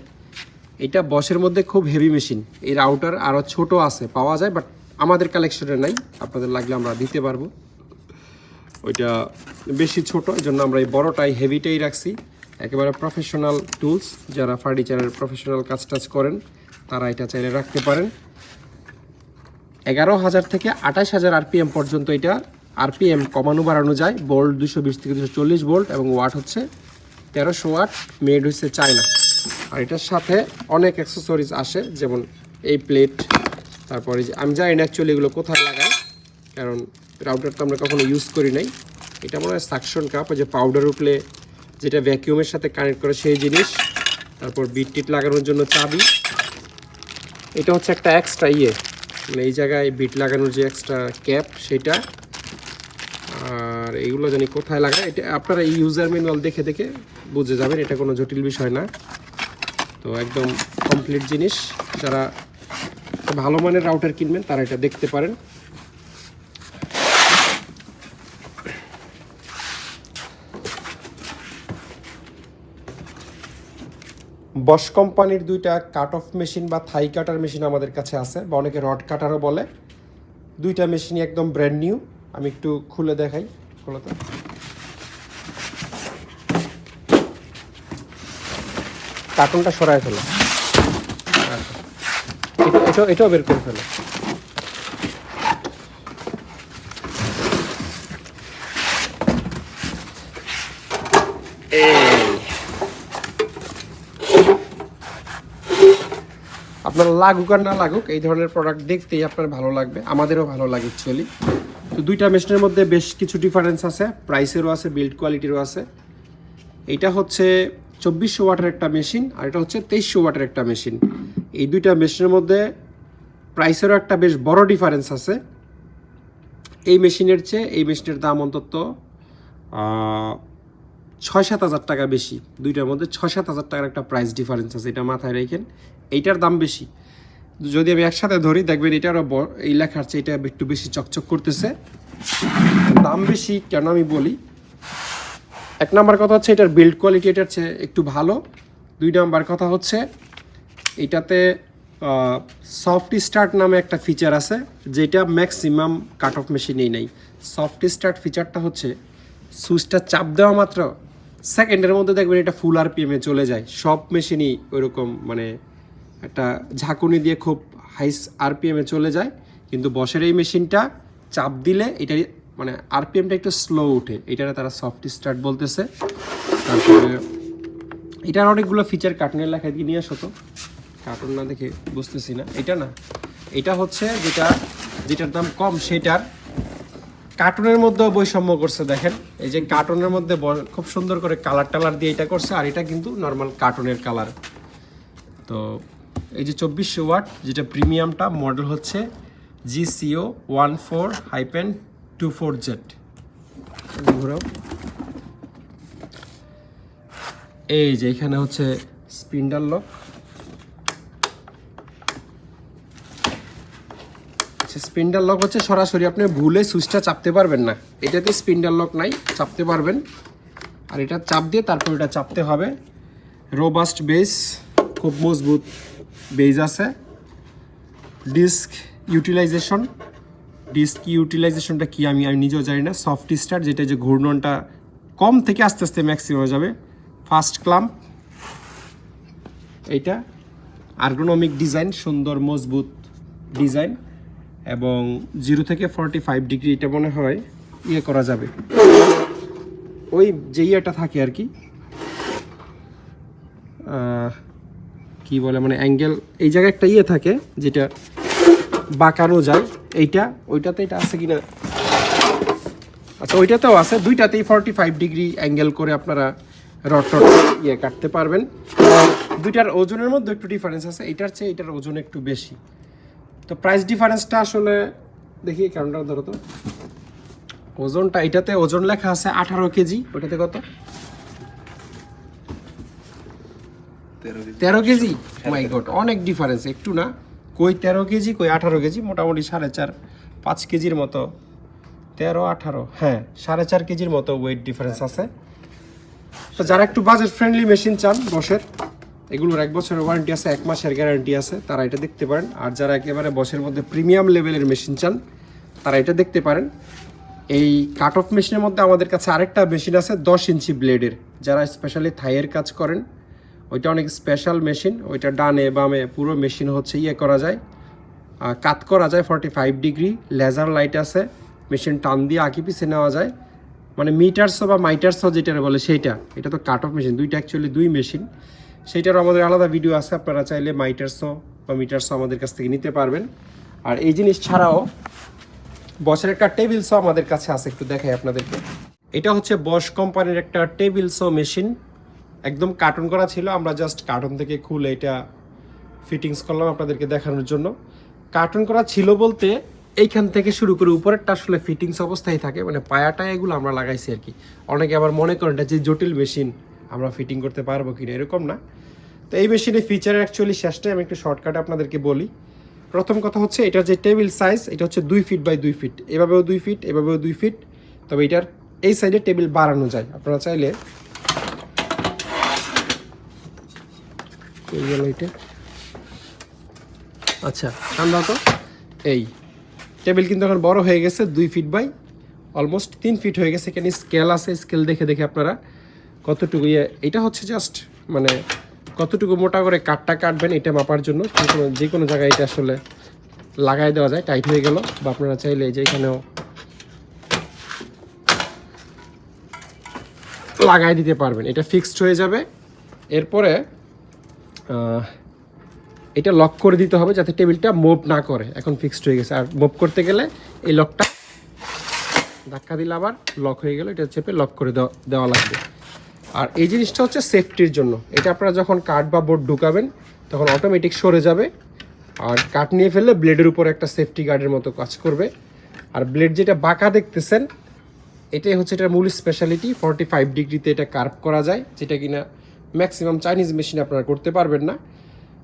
এটা বশের মধ্যে খুব হেভি মেশিন। এই রাউটার আরও ছোট আছে, পাওয়া যায়, বাট আমাদের কালেকশনে নাই, আপনাদের লাগলে আমরা দিতে পারবো। ওইটা বেশি ছোট, এই জন্য আমরা এই বড়টাই হেভিটাই রাখছি। একেবারে প্রফেশনাল টুলস, যারা ফার্নিচারের প্রফেশনাল কাজ টাজ করেন তারা এটা চাইলে রাখতে পারেন। 11,000 থেকে 28,000 RPM পর্যন্ত এটা RPM কমানো বাড়ানো যায়। বোল্ট 220 থেকে 240 ভোল্ট এবং ওয়াট হচ্ছে 1300 ওয়াট। মেড হচ্ছে চায়না। আর এটার সাথে অনেক অ্যাক্সেসরিজ আসে, যেমন এই প্লেট, তারপরে যে আমি জানি না অ্যাকচুয়ালি এগুলো কোথায় লাগাই, কারণ রাউটার তো আমরা কখনো ইউজ করি নাই। এটা মনে হয় সাকশন কাপ, ওই যে পাউডার উঠলে যেটা ভ্যাকিউমের সাথে কানেক্ট করে সেই জিনিস। তারপর বিট টিট লাগানোর জন্য চাবি। এটা হচ্ছে একটা এক্সট্রা মানে এই জায়গায় বিট লাগানোর যে এক্সট্রা ক্যাপ সেটা। আর এইগুলো জানি কোথায় লাগায়, এটা আপনারা এই ইউজার ম্যানুয়াল দেখে বুঝে যাবেন, এটা কোনো জটিল বিষয় না। তো একদম কমপ্লিট জিনিস, যারা ভালো মানের রাউটার কিনবেন তারা এটা দেখতে পারেন। বশ কোম্পানির 2টা কাট অফ মেশিন বা থাই কাটার মেশিন আমাদের কাছে আছে, বা অনেকে রড কাটারও বলে। 2টা মেশিনই একদম ব্র্যান্ড নিউ। আমি একটু খুলে দেখাই। খোলাতে কার্টুনটা সরাই ফেলো, এটাও বের করে ফেলো। আপনার লাগুক আর না লাগুক, এই ধরনের প্রোডাক্ট দেখতেই আপনার ভালো লাগবে, আমাদেরও ভালো লাগে অ্যাকচুয়ালি। তো 2টা মেশিনের মধ্যে বেশ কিছু ডিফারেন্স আছে, প্রাইসেরও আছে, বিল্ড কোয়ালিটিরও আছে। এইটা হচ্ছে 2400 ওয়াটের একটা মেশিন, আর এটা হচ্ছে 2300 ওয়াটের একটা মেশিন। এই 2টা মেশিনের মধ্যে প্রাইসেরও একটা বেশ বড় ডিফারেন্স আছে। এই মেশিনের চেয়ে এই মেশিনের দাম অন্তত 6-7 হাজার টাকা বেশি। দুইটার মধ্যে 6-7 হাজার টাকার একটা প্রাইস ডিফারেন্স আছে, এটা মাথায় রাখেন। এইটার দাম বেশি, যদি আমি একসাথে ধরি দেখবেন এটা আরও এই লেখার চেয়ে এটা একটু বেশি চকচক করতেছে। দাম বেশি কেন আমি বলি, এক নাম্বার কথা হচ্ছে এটার বিল্ড কোয়ালিটি এটার চেয়ে একটু ভালো। 2 নাম্বার কথা হচ্ছে এটাতে সফট স্টার্ট নামে একটা ফিচার আছে, যেটা ম্যাক্সিমাম কাট অফ মেশিনেই নেই। সফট স্টার্ট ফিচারটা হচ্ছে সুইচটা চাপ দেওয়া মাত্র সেকেন্ডের মধ্যে দেখবেন এটা ফুল আরপিএমে চলে যায়। সব মেশিনই ওইরকম মানে একটা ঝাঁকুনি দিয়ে খুব হাই আরপিএমে চলে যায়, কিন্তু বসের এই মেশিনটা চাপ দিলে এটা মানে আরপিএমটা একটু স্লো উঠে, এটারে তারা সফট স্টার্ট বলতেছে। তারপরে এটার অনেকগুলো ফিচার কার্টুনের লেখা দিয়ে নিয়ে আসো তো, কার্টুন না দেখে বুঝতেছি না। এটা না, এটা হচ্ছে যেটার দাম কম সেটার কার্টুনের মধ্যেও বৈষম্য করছে। দেখেন এই যে কার্টুনের মধ্যে খুব সুন্দর করে কালার টালার দিয়ে এটা করছে, আর এটা কিন্তু নর্মাল কার্টুনের কালার। তো এই যে 2400 ওয়াট যেটা প্রিমিয়ামটা মডেল হচ্ছে GCO 14-24Z। এই যে এখানে হচ্ছে স্পিন্ডাল লক, স্পিন্ডাল লক হচ্ছে সরাসরি আপনি ভুলে সুইচটা চাপতে পারবেন না, এটাতে স্পিন্ডাল লক নাই, চাপতে পারবেন। আর এটা চাপ দিয়ে তারপর এটা চাপতে হবে। রোবাস্ট বেস, খুব মজবুত বেস আছে। ডিস্ক ইউটিলাইজেশনটা কি আমি নিজেও জানি না। সফট স্টার্ট, যেটা যে ঘূর্ণনটা কম থেকে আস্তে আস্তে ম্যাক্সিমাম যাবে। ফাস্ট ক্লাম্প, এইটা আর্গোনমিক ডিজাইন, সুন্দর মজবুত ডিজাইন, এবং 0 থেকে 45 ডিগ্রি এটা মনে হয় ইয়ে করা যাবে, ওই যে ইয়েটা থাকে আর কি, কি বলে মানে অ্যাঙ্গেল, এই জায়গায় একটা ইয়ে থাকে যেটা বাঁকানো যায়, এইটা ওইটাতে এটা আছে কিনা, আচ্ছা ওইটাতেও আছে। দুইটাতেই 45 ডিগ্রি অ্যাঙ্গেল করে আপনারা রড ইয়ে কাটতে পারবেন। দুইটার ওজনের মধ্যে একটু ডিফারেন্স আছে, এটার চেয়ে এটার ওজন একটু বেশি। তো প্রাইস ডিফারেন্সটা আসলে দেখি, কারণটা ধরো তো, ওজনটা এটাতে ওজন লেখা আছে 18 কেজি, ওইটাতে কত 13 কেজি। মাই গড, অনেক ডিফারেন্স, একটু না, কই 13 কেজি কই 18 কেজি, মোটামুটি 4.5-5 কেজির মতো, 13-18, হ্যাঁ 4.5 কেজির মতো ওয়েট ডিফারেন্স আছে। তো যারা একটু বাজেট ফ্রেন্ডলি মেশিন চান বসের, এগুলোর 1 বছরের ওয়ারেন্টি আছে, 1 মাসের গ্যারান্টি আছে, তারা এটা দেখতে পারেন। আর যারা একেবারে বসের মধ্যে প্রিমিয়াম লেভেলের মেশিন চান তারা এটা দেখতে পারেন। এই কাট অফ মেশিনের মধ্যে আমাদের কাছে আরেকটা মেশিন আছে 10 ইঞ্চি ব্লেডের, যারা স্পেশালি থাইয়ের কাজ করেন, ওইটা অনেক স্পেশাল মেশিন। ওইটা ডানে বামে পুরো মেশিন হচ্ছে ইয়ে করা যায়, কাট করা যায় 45 ডিগ্রি, লেজার লাইট আছে, মেশিন টান দিয়ে আঁকি পিছিয়ে নেওয়া যায়, মানে মিটারসো বা মাইটারসো যেটা বলে সেইটা। এটা তো কাট অফ মেশিন, দুইটা অ্যাকচুয়ালি 2 মেশিন। সেইটারও আমাদের আলাদা ভিডিও আছে, আপনারা চাইলে মাইটারসো বা মিটারসো আমাদের কাছ থেকে নিতে পারবেন। আর এই জিনিস ছাড়াও বসের একটা টেবিল সো আমাদের কাছে আছে, একটু দেখাই আপনাদেরকে। এটা হচ্ছে বস কোম্পানির একটা টেবিল সো মেশিন, একদম কার্টুন করা ছিল, আমরা জাস্ট কার্টুন থেকে খুলে এটা ফিটিংস করলাম আপনাদেরকে দেখানোর জন্য। কার্টুন করা ছিল বলতে এইখান থেকে শুরু করে উপরেরটা আসলে ফিটিংস অবস্থায় থাকে, মানে পায়াটা এগুলো আমরা লাগাইছি আর কি। অনেকে আবার মনে করেন এটা যে জটিল মেশিন, আমরা ফিটিং করতে পারবো কিনা, এরকম না। তো এই মেশিনের ফিচার অ্যাকচুয়ালি শেষটাই আমি একটু শর্টকাটে আপনাদেরকে বলি। প্রথম কথা হচ্ছে এটার যে টেবিল সাইজ, এটা হচ্ছে 2 ফিট বাই 2 ফিট, এভাবেও 2 ফিট, এভাবেও 2 ফিট। তবে এটার এই সাইডে টেবিল বাড়ানো যায়, আপনারা চাইলে আচ্ছা ঠান্ডা তো। এই টেবিল কিন্তু এখন বড় হয়ে গেছে, 2 ফিট বাই অলমোস্ট 3 ফিট হয়ে গেছে। এখানে স্কেল আছে, স্কেল দেখে দেখে আপনারা কতটুকু এটা হচ্ছে জাস্ট মানে কতটুকু মোটা করে কাটটা কাটবেন এটা মাপার জন্য। যে কোনো জায়গায় এটা আসলে লাগাই দেওয়া যায়, টাইট হয়ে গেল, বা আপনারা চাইলে যে এখানেও লাগাই দিতে পারবেন, এটা ফিক্সড হয়ে যাবে। এরপরে এটা লক করে দিতে হবে যাতে টেবিলটা মুভ না করে, এখন ফিক্সড হয়ে গেছে। আর মুভ করতে গেলে এই লকটা ধাক্কা দিলে আবার লক হয়ে গেল, এটা চেপে লক করে দেওয়া লাগবে। আর এই জিনিসটা হচ্ছে সেফটির জন্য, এটা আপনারা যখন কাঠ বা বোর্ড ঢুকাবেন তখন অটোমেটিক সরে যাবে, আর কাঠ নিয়ে ফেললে ব্লেডের উপর একটা সেফটি গার্ডের মতো কাজ করবে। আর ব্লেড যেটা বাঁকা দেখতেছেন এটাই হচ্ছে এটার মূল স্পেশালিটি। 45 ডিগ্রিতে এটা কার্ভ করা যায়, যেটা কিনা ম্যাক্সিমাম চাইনিজ মেশিনে আপনারা করতে পারবেন না।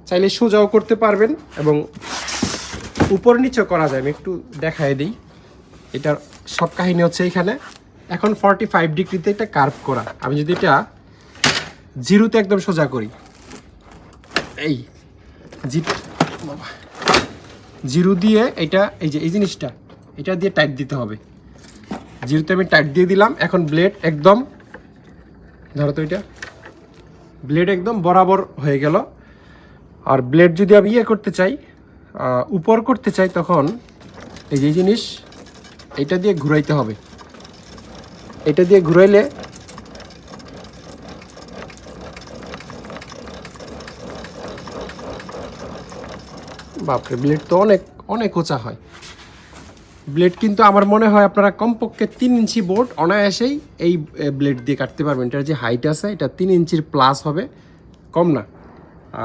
চাইলে সোজাও করতে পারবেন এবং উপর নিচেও করা যায়। আমি একটু দেখাই দিই, এটার সব কাহিনী হচ্ছে এইখানে। এখন 45 ডিগ্রিতে এটা কার্ভ করা। আমি যদি এটা জিরোতে একদম সোজা করি, এই জিরো দিয়ে এটা এই যে এই জিনিসটা এটা দিয়ে টাইট দিতে হবে। জিরোতে আমি টাইট দিয়ে দিলাম। এখন ব্লেড একদম ধরো তো, এটা ব্লেড একদম বরাবর হয়ে গেল। আর ব্লেড যদি আমি করতে চাই, উপর করতে চাই, তখন এই যে জিনিস এটা দিয়ে ঘুরাইতে হবে। এটা দিয়ে ঘুরাইলে বাপরে, ব্লেড তো অনেক অনেক উঁচা হয়। ব্লেড কিন্তু আমার মনে হয় আপনারা কমপক্ষে 3 ইঞ্চি বোর্ড অনায়াসেই এই ব্লেড দিয়ে কাটতে পারবেন। এটার যে হাইট আছে এটা 3 ইঞ্চির প্লাস হবে, কম না।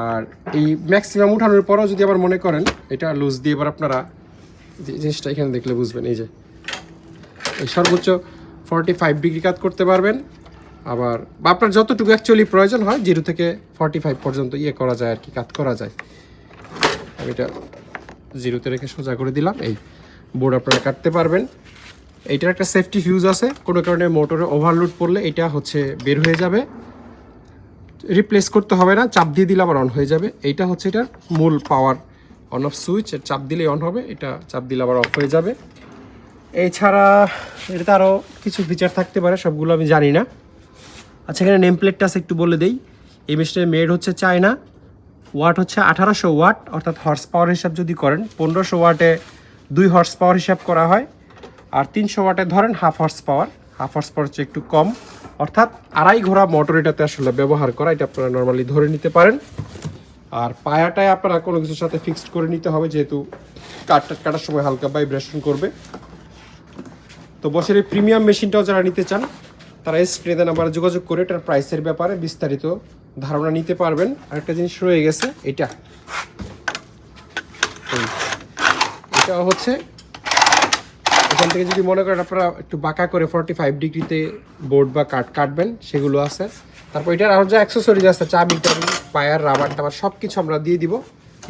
আর এই ম্যাক্সিমাম উঠানোর পরও যদি আবার মনে করেন এটা লুজ দিয়ে, এবার আপনারা যে জিনিসটা এখানে দেখলে বুঝবেন, এই যে এই সর্বোচ্চ 45 ডিগ্রি কাট করতে পারবেন। আবার বা আপনার যতটুকু অ্যাকচুয়ালি প্রয়োজন হয় 0 থেকে 45 পর্যন্ত করা যায় আর কি, কাট করা যায়। আমি এটা 0তে রেখে সোজা করে দিলাম। এই বোর্ড আপনারা কাটতে পারবেন। এইটার একটা সেফটি ফিউজ আছে, কোনো কারণে মোটরে ওভারলোড পড়লে এটা হচ্ছে বের হয়ে যাবে, রিপ্লেস করতে হবে না, চাপ দিয়ে দিলে আবার অন হয়ে যাবে। এইটা হচ্ছে এটার মূল পাওয়ার অন অফ সুইচ, চাপ দিলেই অন হবে, এটা চাপ দিলে আবার অফ হয়ে যাবে। এছাড়া এটাতে আরও কিছু ফিচার থাকতে পারে, সবগুলো আমি জানি না। আচ্ছা, এখানে নেম প্লেটটা আছে, একটু বলে দিই। এই মেশিনের মেড হচ্ছে চায়না। ওয়াট হচ্ছে 1800 ওয়াট, অর্থাৎ হর্স পাওয়ার হিসাব যদি করেন 1500 ওয়াটে 2 হর্স পাওয়ার হিসাব করা হয়। আর 300 ওয়াটে ধরেন হাফ হর্স পাওয়ার হচ্ছে একটু কম, অর্থাৎ 2.5 ঘোড়া মোটর এটাতে আসলে ব্যবহার করা। এটা আপনারা নর্মালি ধরে নিতে পারেন। আর পায়াটায় আপনারা কোনো কিছুর সাথে ফিক্সড করে নিতে হবে, যেহেতু কাটার সময় হালকা ভাইব্রেশন করবে। তো বসের এই প্রিমিয়াম মেশিনটাও যারা নিতে চান তারা স্ক্রিনে নাম্বারে যোগাযোগ করে এটার প্রাইসের ব্যাপারে বিস্তারিত ধারণা নিতে পারবেন। আরেকটা জিনিস রয়ে গেছে, এটা হচ্ছে এখান থেকে যদি মনে করেন আপনারা একটু বাঁকা করে 45 ডিগ্রিতে বোর্ড বা কাটবেন, সেগুলো আছে। তারপর এটার আরও যা অ্যাক্সেসরিজ আছে, চাবি টাবি, পায়ার, রাবার টাবার সব কিছু আমরা দিয়ে দিব,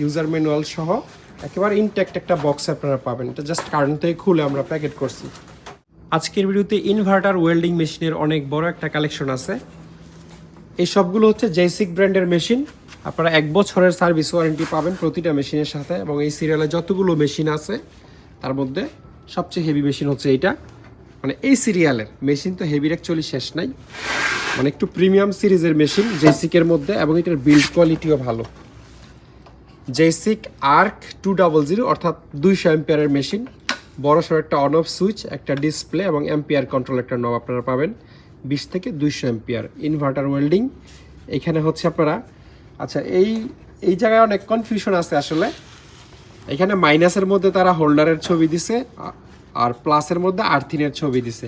ইউজার ম্যানুয়াল সহ একেবারে ইনট্যাক্ট একটা বক্স আপনারা পাবেন। এটা জাস্ট কারেন্ট থেকে খুলে আমরা প্যাকেট করছি। আজকের ভিডিওতে ইনভার্টার ওয়েল্ডিং মেশিনের অনেক বড় একটা কালেকশন আছে। এই সবগুলো হচ্ছে জেসিক ব্র্যান্ডের মেশিন। আপনারা 1 বছরের সার্ভিস ওয়ারেন্টি পাবেন প্রতিটা মেশিনের সাথে। এবং এই সিরিয়ালে যতগুলো মেশিন আছে তার মধ্যে সবচেয়ে হেভি মেশিন হচ্ছে এইটা। মানে এই সিরিয়ালের মেশিন তো হেভির অ্যাকচুয়ালি শেষ নাই, মানে একটু প্রিমিয়াম সিরিজের মেশিন জেসিকের মধ্যে, এবং এটার বিল্ড কোয়ালিটিও ভালো। জেসিক আর্ক 200, অর্থাৎ 200 অ্যাম্পিয়ারের মেশিন। বড়সড় একটা অন অফ সুইচ, একটা ডিসপ্লে এবং অ্যাম্পিয়ার কন্ট্রোল একটা নব আপনারা পাবেন। 20 থেকে 200 অ্যাম্পিয়ার ইনভার্টার ওয়েল্ডিং এখানে হচ্ছে আপনারা। আচ্ছা, এই জায়গায় অনেক কনফিউশন আছে আসলে। এখানে মাইনাসের মধ্যে তারা হোল্ডারের ছবি দিছে, আর প্লাসের মধ্যে আর্থিনের ছবি দিছে।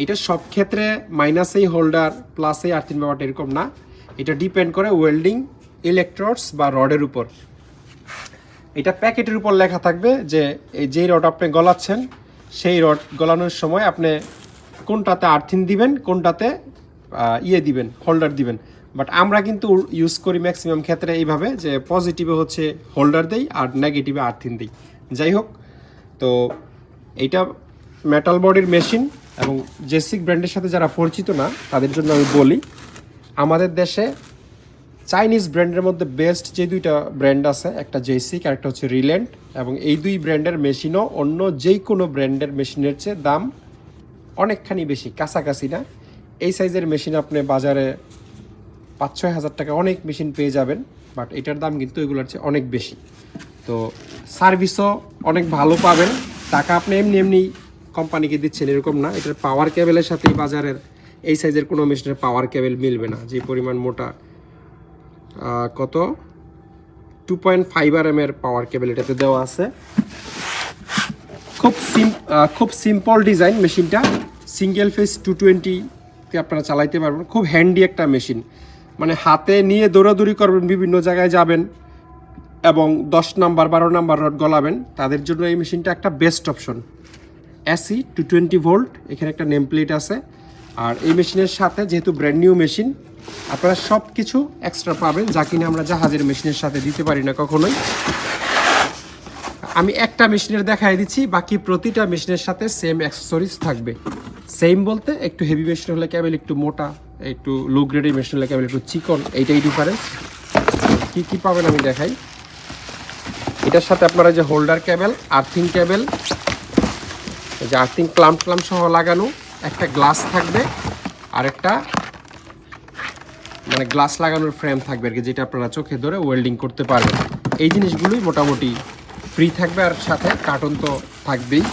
এটা সব ক্ষেত্রে মাইনাসেই হোল্ডার, প্লাসেই আর্থিন ব্যাপারটা এরকম না। এটা ডিপেন্ড করে ওয়েল্ডিং ইলেকট্রোডস বা রডের উপর। এটা প্যাকেটের উপর লেখা থাকবে যে যেই রড আপনি গলাচ্ছেন সেই রড গলানোর সময় আপনি কোনটাতে আর্থিন দিবেন, কোনটাতে দিবেন, হোল্ডার দিবেন। বাট আমরা কিন্তু ইউজ করি ম্যাক্সিমাম ক্ষেত্রে এইভাবে, যে পজিটিভে হচ্ছে হোল্ডার দেই আর নেগেটিভে আর্থিন দিই। যাই হোক, তো এইটা মেটাল বডির মেশিন এবং জেসিক ব্র্যান্ডের সাথে যারা পরিচিত না তাদের জন্য আমি বলি, আমাদের দেশে চাইনিজ ব্র্যান্ডের মধ্যে বেস্ট যে 2টা ব্র্যান্ড আছে, একটা জেসিক আর একটা হচ্ছে রিল্যান্ড। এবং এই 2 ব্র্যান্ডের মেশিনও অন্য যেই কোনো ব্র্যান্ডের মেশিনের চেয়ে দাম অনেকখানি বেশি, কাছাকাছি না। এই সাইজের মেশিন আপনি বাজারে 5-6 হাজার টাকা অনেক মেশিন পেয়ে যাবেন, বাট এটার দাম কিন্তু এগুলোর চেয়ে অনেক বেশি। তো সার্ভিসও অনেক ভালো পাবেন। টাকা আপনি এমনি কোম্পানিকে দিচ্ছেন এরকম না। এটার পাওয়ার কেবেলের সাথেই বাজারের এই সাইজের কোনো মেশিনের পাওয়ার কেবেল মিলবে না, যে পরিমাণ মোটা। কত 2.5 RM এর পাওয়ার কেবেল এটাতে দেওয়া আছে। খুব সিম্পল ডিজাইন মেশিনটা। সিঙ্গেল ফেস 220-তে আপনারা চালাইতে পারবেন। খুব হ্যান্ডি একটা মেশিন, মানে হাতে নিয়ে দৌড়াদৌড়ি করবেন, বিভিন্ন জায়গায় যাবেন এবং 10 নাম্বার 12 নাম্বার রড গলাবেন, তাদের জন্য এই মেশিনটা একটা বেস্ট অপশন। এসি 220 ভোল্ট, এখানে একটা নেম প্লেট আছে। আর এই মেশিনের সাথে যেহেতু ব্র্যান্ড নিউ মেশিন, আপনারা সব কিছু এক্সট্রা পাবেন যা কিনা আমরা জাহাজের মেশিনের সাথে দিতে পারি না কখনোই। আমি একটা মেশিনের দেখাই দিচ্ছি, বাকি প্রতিটা মেশিনের সাথে সেম অ্যাক্সেসরিজ থাকবে। সেম বলতে একটু হেভি মেশিন হলে কেবল একটু মোটা, একটু লো গ্রেডের মেশিন হলে কেবল একটু চিকন, এইটাই ডিফারেন্স। কি কি পাবেন আমি দেখাই। এটার সাথে আপনারা যে হোল্ডার কেবল, আর্থিং কেবল, যে আর্থিং ক্লাম্প সহ লাগানো একটা গ্লাস থাকবে, আর একটা মানে গ্লাস লাগানোর ফ্রেম থাকবে আর কি, যেটা আপনারা চোখে ধরে ওয়েল্ডিং করতে পারবেন। এই জিনিসগুলোই মোটামুটি ফ্রি থাকবে, আর সাথে কার্টন তো থাকবেই।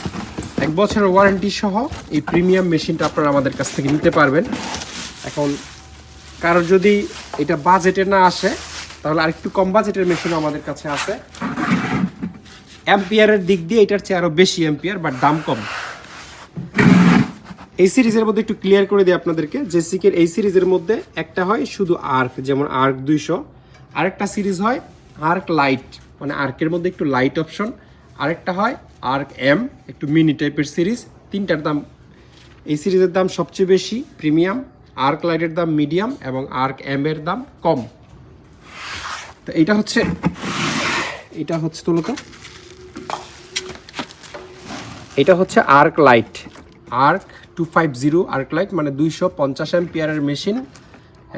1 বছরের ওয়ারেন্টি সহ এই প্রিমিয়াম মেশিনটা আপনারা আমাদের কাছ থেকে নিতে পারবেন। এখন কারোর যদি এটা বাজেটে না আসে, তাহলে আরেকটু কম বাজেটের মেশিনও আমাদের কাছে আছে। অ্যাম্পিয়ারের দিক দিয়ে এটার চেয়ে আরও বেশি অ্যাম্পিয়ার, বাট দাম কম। এই সিরিজের মধ্যে একটু ক্লিয়ার করে দিই আপনাদেরকে, জেসিকের এই সিরিজের মধ্যে একটা হয় শুধু আর্ক, যেমন আর্ক 200, আরেকটা সিরিজ হয় আর্ক লাইট, মানে আর্কের মধ্যে একটু লাইট অপশন, আরেকটা হয় আর্ক এম, একটু মিনি টাইপের সিরিজ। তিনটার দাম, এই সিরিজের দাম সবচেয়ে বেশি প্রিমিয়াম, আর্ক লাইটের দাম মিডিয়াম এবং আর্ক এম এর দাম কম। তো এটা হচ্ছে তুলতো, এটা হচ্ছে arc light, arc 250 arc light, মানে 250 অ্যাম্পিয়ারের মেশিন।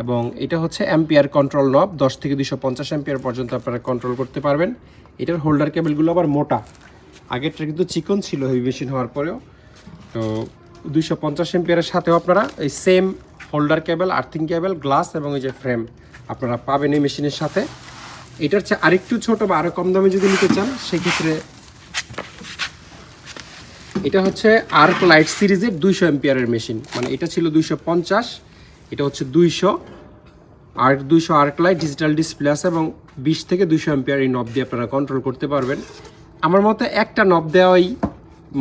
এবং এটা হচ্ছে অ্যাম্পিয়ার কন্ট্রোল নব, 10 থেকে 250 অ্যাম্পিয়ার পর্যন্ত আপনারা কন্ট্রোল করতে পারবেন। এটার হোল্ডার কেবলগুলো আবার মোটা, আগেরটা কিন্তু চিকন ছিল হেভি মেশিন হওয়ার পরেও। তো 250 অ্যাম্পিয়ারের সাথেও আপনারা এই সেম হোল্ডার কেবল, আর্থিং কেবল, গ্লাস এবং এই যে ফ্রেম আপনারা পাবেন এই মেশিনের সাথে। এটার চেয়ে আরেকটু ছোট বা আরও কম দামে যদি নিতে চান, সেক্ষেত্রে এটা হচ্ছে আর্ক লাইট সিরিজের 200 অ্যাম্পিয়ারের মেশিন, মানে এটা ছিল 250, এটা হচ্ছে 200 আর্ক লাইট, ডিজিটাল ডিসপ্লে আছে এবং 20 থেকে 200 অ্যাম্পিয়ার এই নব দিয়ে আপনারা কন্ট্রোল করতে পারবেন। আমার মতে একটা নব দেওয়াই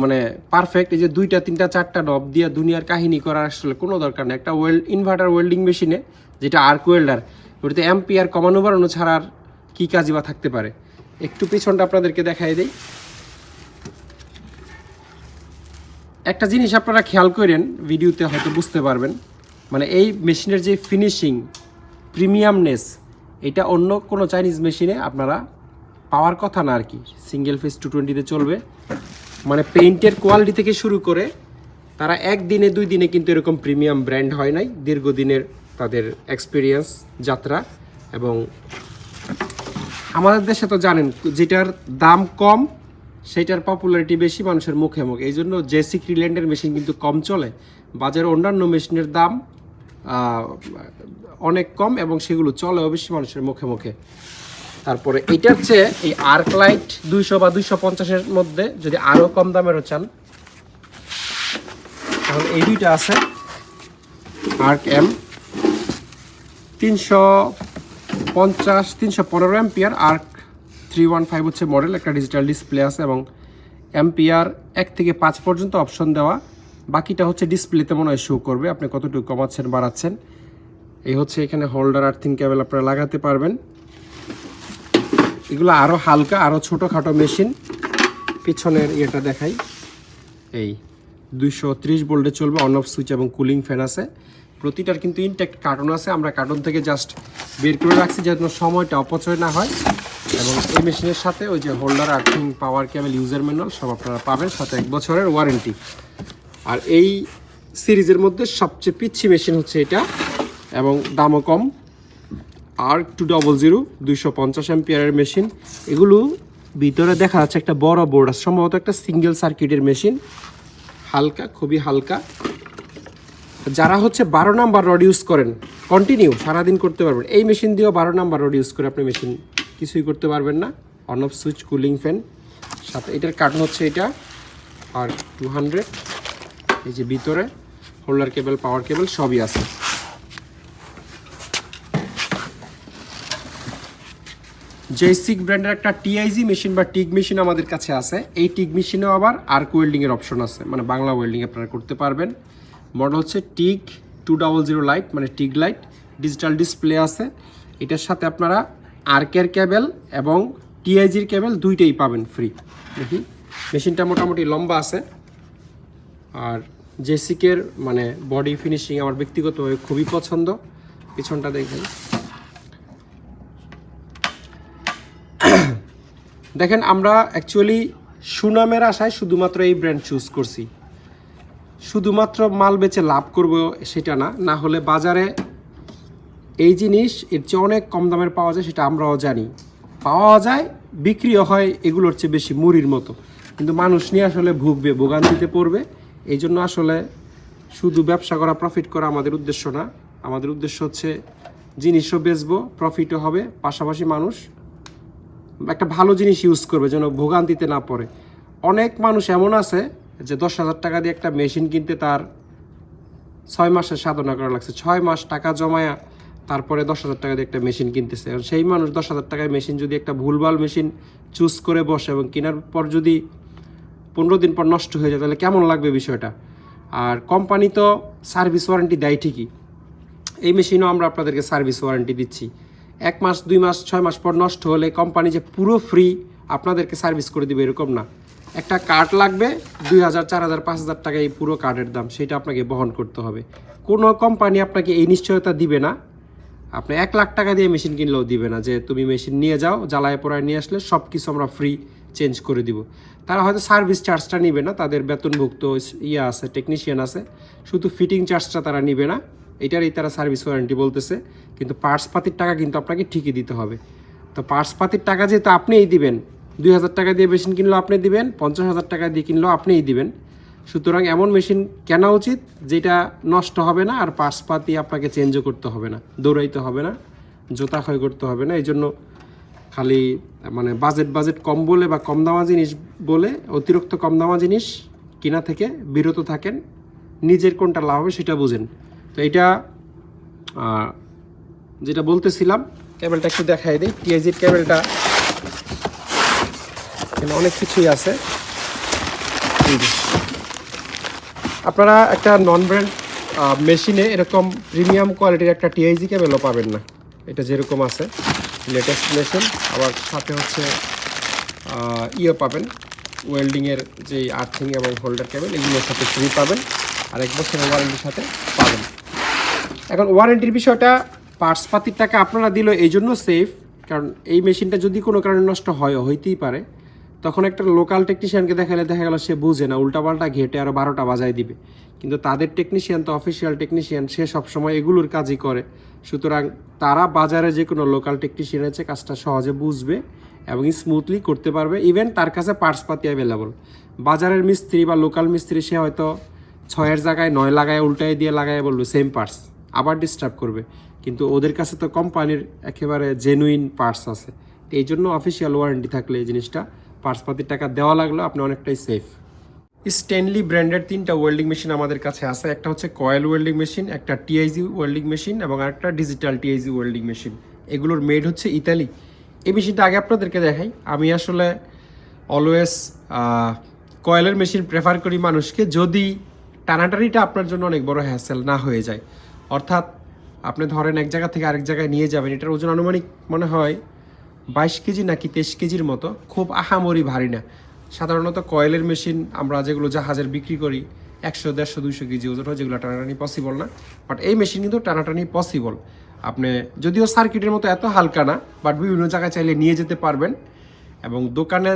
মানে পারফেক্ট। এই যে 2টা 3টা 4টা নব দিয়ে দুনিয়ার কাহিনী করার আসলে কোনো দরকার নেই। একটা ইনভার্টার ওয়েল্ডিং মেশিনে, যেটা আর্ক ওয়েল্ডার, ওটাতে অ্যাম্পিয়ার কমানো বাড়ানো ছাড়া আর কী কাজই বা থাকতে পারে। একটু পিছনটা আপনাদেরকে দেখাই দিই। একটা জিনিস আপনারা খেয়াল করেন, ভিডিওতে হয়তো বুঝতে পারবেন, মানে এই মেশিনের যে ফিনিশিং, প্রিমিয়ামনেস, এটা অন্য কোনো চাইনিজ মেশিনে আপনারা পাওয়ার কথা না আর কি। সিঙ্গেল ফেস 220-তে চলবে, মানে পেইন্টের কোয়ালিটি থেকে শুরু করে তারা 1 দিনে 2 দিনে কিন্তু এরকম প্রিমিয়াম ব্র্যান্ড হয় নাই, দীর্ঘদিনের তাদের এক্সপিরিয়েন্স যাত্রা। এবং আমাদের দেশে তো জানেন, যেটার দাম কম সেটার পপুলারিটি বেশি মানুষের মুখে মুখে, এই জন্য জেসি ক্রিল্যান্ডের মেশিন কিন্তু কম চলে। বাজারে অন্যান্য মেশিনের দাম অনেক কম এবং সেগুলো চলেও বেশি মানুষের মুখে মুখে। তারপরে এটার চেয়ে এই আর্ক লাইট 200 বা 250-এর মধ্যে যদি আরও কম দামেরও চান, তাহলে এই দুইটা আছে, আর্ক এম 315 অ্যাম্পিয়ার, আর্ক 315 হচ্ছে মডেল, একটা ডিজিটাল ডিসপ্লে আছে এবং অ্যাম্পিয়ার 1 থেকে 5 পর্যন্ত অপশন দেওয়া। বাকিটা হচ্ছে ডিসপ্লেতে মনে হয় শো করবে আপনি কতটুকু কমাচ্ছেন বাড়াচ্ছেন। এই হচ্ছে এখানে হোল্ডার, আর্থিং কেবল আপনারা লাগাতে পারবেন। এগুলো আরও হালকা, আরও ছোটোখাটো মেশিন। পিছনের ইয়েটা দেখাই, এই 230 ভোল্টে চলবে, অন অফ সুইচ এবং কুলিং ফ্যান আছে। প্রতিটার কিন্তু ইনটেক্ট কার্টন আছে, আমরা কার্টন থেকে জাস্ট বের করে রাখছি যাতে সময়টা অপচয় না হয়। এবং এই মেশিনের সাথে ওই যে হোল্ডার, আর্থিং, পাওয়ার কেবল, ইউজার ম্যানুয়াল সব আপনারা পাবেন, সাথে 1 বছরের ওয়ারেন্টি। আর এই সিরিজের মধ্যে সবচেয়ে পিচ্ছি মেশিন হচ্ছে এটা এবং দামও কম, আর্ক 200 250 অ্যাম্পিয়ারের মেশিন। এগুলো ভিতরে দেখা যাচ্ছে একটা বড় বোর্ড আছে, সম্ভবত একটা সিঙ্গেল সার্কিটের মেশিন, হালকা, খুবই হালকা। যারা হচ্ছে 12 নাম্বার রড ইউজ করেন, কন্টিনিউ সারাদিন করতে পারবেন। এই মেশিন দিয়েও 12 নাম্বার রড ইউজ করে আপনি মেশিন কিছুই করতে পারবেন না। On off switch, cooling fan, সাথে এটার কার্টন হচ্ছে এটা আর 200। এই যে ভিতরে হোল্ডার কেবল, পাওয়ার কেবল সবই আছে। জেসিক ব্র্যান্ডের একটা টিআইজি মেশিন বা টিগ মেশিন আমাদের কাছে আছে। এই টিগ মেশিনেও আবার আর্ক ওয়েল্ডিংয়ের অপশন আছে, মানে বাংলা ওয়েল্ডিং আপনারা করতে পারবেন। মডেল হচ্ছে টিগ 200 লাইট, মানে টিগ লাইট, ডিজিটাল ডিসপ্লে আছে। এটার সাথে আপনারা আর্কের কেবল এবং টিআইজির কেবল দুইটাই পাবেন ফ্রি। দেখি মেশিনটা মোটামুটি লম্বা আছে, আর জেসিকের মানে বডি ফিনিশিং আমার ব্যক্তিগতভাবে খুবই পছন্দ। পিছনটা দেখেন, দেখেন আমরা অ্যাকচুয়ালি সুনামের আশায় শুধুমাত্র এই ব্র্যান্ড চুজ করছি। শুধুমাত্র মাল বেচে লাভ করব সেটা না, না হলে বাজারে এই জিনিস এর চেয়ে অনেক কম দামের পাওয়া যায়, সেটা আমরাও জানি। পাওয়া যায়, বিক্রিও হয় এগুলোর চেয়ে বেশি মুড়ির মতো, কিন্তু মানুষ নিয়ে আসলে ভুগবে, ভোগান্তিতে পড়বে। এই জন্য আসলে শুধু ব্যবসা করা, প্রফিট করা আমাদের উদ্দেশ্য না। আমাদের উদ্দেশ্য হচ্ছে জিনিসও বেচবো, প্রফিটও হবে, পাশাপাশি মানুষ একটা ভালো জিনিস ইউজ করবে যেন ভোগান্তিতে না পড়ে। অনেক মানুষ এমন আছে যে 10,000 টাকা দিয়ে একটা মেশিন কিনতে তার 6 মাসের সাধনা করা লাগছে, 6 মাস টাকা জমায়া তারপরে 10,000 টাকা দিয়ে একটা মেশিন কিনতেছে। আর সেই মানুষ 10,000 টাকায় মেশিন যদি একটা ভুলভাল মেশিন চুজ করে বসে এবং কেনার পর যদি 15 দিন পর নষ্ট হয়ে যায়, তাহলে কেমন লাগবে বিষয়টা। আর কোম্পানি তো সার্ভিস ওয়ারেন্টি দেয় ঠিকই, এই মেশিনও আমরা আপনাদেরকে সার্ভিস ওয়ারেন্টি দিচ্ছি। 1 মাস 2 মাস 6 মাস পর নষ্ট হলে কোম্পানি যে পুরো ফ্রি আপনাদেরকে সার্ভিস করে দিবে এরকম না। একটা কার্ড লাগবে 2,000 4,000 5,000 টাকা, এই পুরো কার্ডের দাম, সেটা আপনাকে বহন করতে হবে। কোনো কোম্পানি আপনাকে এই নিশ্চয়তা দিবে না, আপনি 1 লাখ টাকা দিয়ে মেশিন কিনলেও দিবে না যে তুমি মেশিন নিয়ে যাও, জ্বালায় পোড়ায় নিয়ে আসলে সব কিছু আমরা ফ্রি চেঞ্জ করে দিব। তারা হয়তো সার্ভিস চার্জটা নিবে না, তাদের বেতনভুক্ত আছে, টেকনিশিয়ান আছে, শুধু ফিটিং চার্জটা তারা নিবে না, এটারই তারা সার্ভিস ওয়ারেন্টি বলতেছে। কিন্তু পার্টস পাতির টাকা কিন্তু আপনাকে ঠিকই দিতে হবে। তো পার্টস পাতির টাকা যেহেতু আপনিই দিবেন, 2,000 টাকা দিয়ে মেশিন কিনলেও আপনি দিবেন, 50,000 টাকা দিয়ে কিনলেও আপনিই দিবেন। সুতরাং এমন মেশিন কেনা উচিত যেটা নষ্ট হবে না, আর পার্টস পাতি আপনাকে চেঞ্জও করতে হবে না, দৌড়াইতে হবে না, জোতা ক্ষয় করতে হবে না। এই জন্য খালি মানে বাজেট কম বলে বা কম দামা জিনিস বলে অতিরিক্ত কম দামা জিনিস কিনা থেকে বিরত থাকেন, নিজের কোনটা লাভ হবে সেটা বুঝেন। তো এইটা যেটা বলতেছিলাম, কেবলটা একটু দেখাই দিই। টিআইজির কেবলটা এখানে অনেক কিছুই আছে। আপনারা একটা নন ব্র্যান্ড মেশিনে এরকম প্রিমিয়াম কোয়ালিটির একটা টিআইজি কেবলও পাবেন না। এটা যেরকম আছে লেটেস্ট মেশিন, আবার সাথে হচ্ছে ইয়ে পাবেন, ওয়েল্ডিংয়ের যে আর্থিং এবং হোল্ডার কেবল, এগুলোর সাথে ফ্রি পাবেন, আর 1 বছরের ওয়ারেন্টির সাথে পাবেন। এখন ওয়ারেন্টির বিষয়টা পার্টস পাতির টাকা আপনারা দিল এই জন্য সেফ, কারণ এই মেশিনটা যদি কোনো কারণে নষ্ট হইতেই পারে, তখন একটা লোকাল টেকনিশিয়ানকে দেখালে দেখা গেল সে বুঝে না, উল্টাপাল্টা ঘেটে আরও 12টা বাজায় দিবে। কিন্তু তাদের টেকনিশিয়ান তো অফিসিয়াল টেকনিশিয়ান, সে সবসময় এগুলোর কাজই করে। সুতরাং তারা বাজারে যে কোনো লোকাল টেকনিশিয়ান আছে কাজটা সহজে বুঝবে এবং স্মুথলি করতে পারবে। ইভেন তার কাছে পার্টস পাতি অ্যাভেলেবল। বাজারের মিস্ত্রি বা লোকাল মিস্ত্রি সে হয়তো 6-এর জায়গায় 9 লাগায়, উল্টায় দিয়ে লাগায় বলবে সেম পার্টস, আবার ডিস্টার্ব করবে। কিন্তু ওদের কাছে তো কোম্পানির একেবারে জেনুইন পার্টস আছে। এই জন্য অফিসিয়াল ওয়ারেন্টি থাকলে এই জিনিসটা পার্টস পাতির টাকা দেওয়া লাগলো আপনি অনেকটাই সেফ। স্টেনলি ব্র্যান্ডের 3টা ওয়েল্ডিং মেশিন আমাদের কাছে আছে। একটা হচ্ছে কয়েল ওয়েল্ডিং মেশিন, একটা টিআইজি ওয়েল্ডিং মেশিন এবং আরেকটা ডিজিটাল টিআইজি ওয়েল্ডিং মেশিন। এগুলোর মেড হচ্ছে ইতালি। এই মেশিনটা আগে আপনাদেরকে দেখাই। আমি আসলে অলওয়েজ কয়েলের মেশিন প্রেফার করি মানুষকে, যদি টানাটানিটা আপনার জন্য অনেক বড় হ্যাসেল না হয়ে যায়। অর্থাৎ আপনি ধরেন এক জায়গা থেকে আরেক জায়গায় নিয়ে যাবেন, এটার ওজন আনুমানিক মনে হয় 22 কেজি নাকি 23 কেজির মতো, খুব আহামরি ভারী না। সাধারণত কয়েলের মেশিন আমরা যেগুলো জাহাজের বিক্রি করি 100, 150, 200 কেজি ওজন হয়, যেগুলো টানাটানি পসিবল না। বাট এই মেশিন কিন্তু টানাটানি পসিবল। আপনি যদিও সার্কিটের মতো এত হালকা না, বাট বিভিন্ন জায়গায় চাইলে নিয়ে যেতে পারবেন এবং দোকানে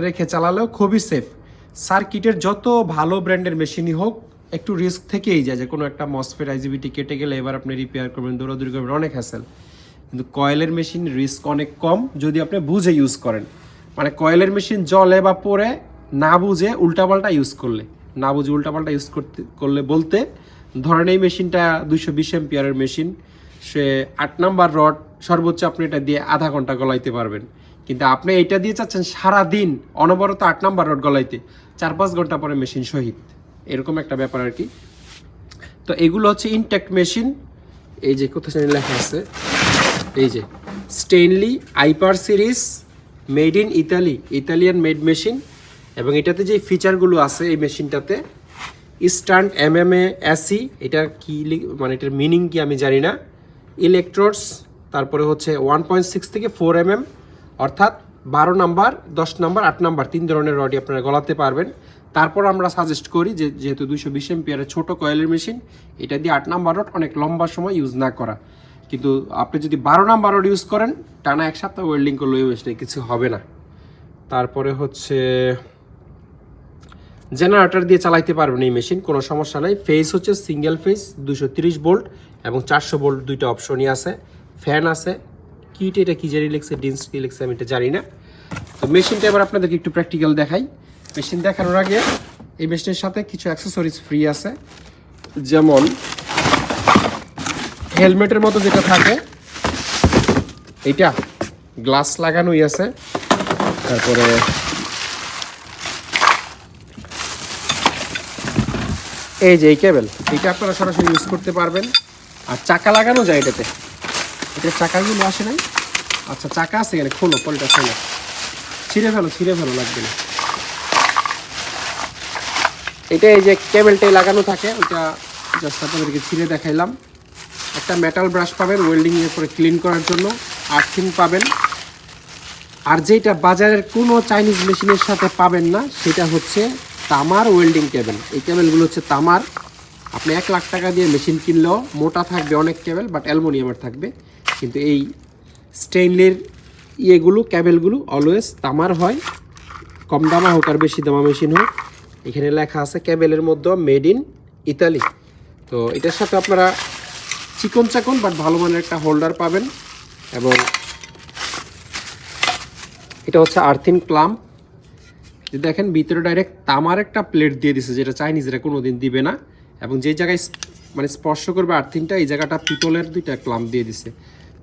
রেখে চালালেও খুবই সেফ। সার্কিটের যত ভালো ব্র্যান্ডের মেশিনই হোক, একটু রিস্ক থেকেই যায় যে কোনো একটা মসফেট আইজিবিটি কেটে গেলে এবার আপনি রিপেয়ার করবেন, দৌড়াদৌড়ি করবেন, অনেক হ্যাসেল। কিন্তু কয়েলের মেশিন রিস্ক অনেক কম যদি আপনি বুঝে ইউজ করেন। মানে কয়েলের মেশিন জলে বা পরে না বুঝে উল্টাপাল্টা ইউজ করলে, না বুঝে উল্টাপাল্টা ইউজ করলে বলতে ধরেন এই মেশিনটা 220 এম্পিয়ারের মেশিন, সে 8 নাম্বার রড সর্বোচ্চ আপনি এটা দিয়ে আধা ঘন্টা গলাইতে পারবেন। কিন্তু আপনি এইটা দিয়ে চাচ্ছেন সারাদিন অনবরত 8 নাম্বার রড গলাইতে, 4-5 ঘন্টা পরে মেশিন শহীদ, এরকম একটা ব্যাপার আর কি। তো এগুলো হচ্ছে ইনট্যাক্ট মেশিন। এই যে কোথায় লেখা আছে, এই যে স্টেনলি আইপার series made in Italy, Italian made machine. এবং এটাতে যে ফিচারগুলো আছে এই মেশিনটাতে, স্ট্যান্ড MMA SE, এটার কি মানে এটার মিনিং কি আমি জানি না। ইলেকট্রোডস, তারপরে হচ্ছে 1.6 থেকে 4 mm, অর্থাৎ 12 নাম্বার, 10 নাম্বার, 8 নাম্বার 3 ধরনের রডই আপনারা গলাতে পারবেন। তারপর আমরা সাজেস্ট করি যে যেহেতু 220 এম্পিয়ারের ছোট কয়েলের মেশিন, এটা দিয়ে 8 নাম্বার রড অনেক লম্বা সময় ইউজ না করা। কিন্তু আপনি যদি 12 নাম্বার রড ইউজ করেন, টানা 1 সপ্তাহ ওয়েল্ডিং করলেও মেশিনে কিছু হবে না। তারপরে হচ্ছে জেনারেটর দিয়ে চালাইতে পারবেন এই মেশিন, কোনো সমস্যা নাই। ফেজ হচ্ছে সিঙ্গেল ফেজ 230 ভোল্ট এবং 400 ভোল্ট, দুইটা অপশনই আছে। ফ্যান আছে। কিট এটা কি জানি লিখছে, ডিন্স কি লিখছে আমি এটা জানি না। তো মেশিনটা এবার আপনাদেরকে একটু প্র্যাকটিক্যাল দেখাই। মেশিন দেখানোর আগে এই মেশিনের সাথে কিছু অ্যাক্সেসরিজ ফ্রি আছে, যেমন হেলমেটের মতো যেটা থাকে এইটা গ্লাস লাগানোই আছে। তারপরে এই যে এই কেবল, এটা আপনারা সরাসরি ইউজ করতে পারবেন। আর চাকা লাগানো যায় এটাতে, এটা চাকাগুলো আসে নাই। আচ্ছা চাকা আছে এখানে, খোলো পলটা খোলো, ছিঁড়ে ফেলো লাগবে না। এটা এই যে কেবলটাই লাগানো থাকে, ওইটা জাস্ট আপনাদেরকে ছিঁড়ে দেখাইলাম। একটা মেটাল ব্রাশ পাবেন ওয়েল্ডিং এর পরে ক্লিন করার জন্য, আর্থিং পাবেন। আর যেটা বাজারের কোনো চাইনিজ মেশিনের সাথে পাবেন না সেটা হচ্ছে তামার ওয়েল্ডিং কেবল। এই কেবলগুলো হচ্ছে তামার। আপনি 1 লাখ টাকা দিয়ে মেশিন কিনলেও মোটা থাকবে অনেক কেবল, বাট অ্যালুমিনিয়ামের থাকবে। কিন্তু এই স্টেইনলের কেবলগুলো অলওয়েজ তামার হয়, কম দামা হোক আর বেশি দামা মেশিন হোক। এখানে লেখা আছে কেবলের মধ্যে মেড ইন ইতালি। তো এটার সাথে আপনারা চিকন চাকন বাট ভালো মানের একটা হোল্ডার পাবেন। এবং এটা হচ্ছে আর্থিং ক্লাম্প। দেখেন ভিতরে ডাইরেক্ট তামার একটা প্লেট দিয়ে দিছে, যেটা চাইনিজরা কোনোদিন দিবে না। এবং যে জায়গায় মানে স্পর্শ করবে আর্থিংটা, এই জায়গাটা পিতলের 2টা ক্লাম্প দিয়ে দিছে।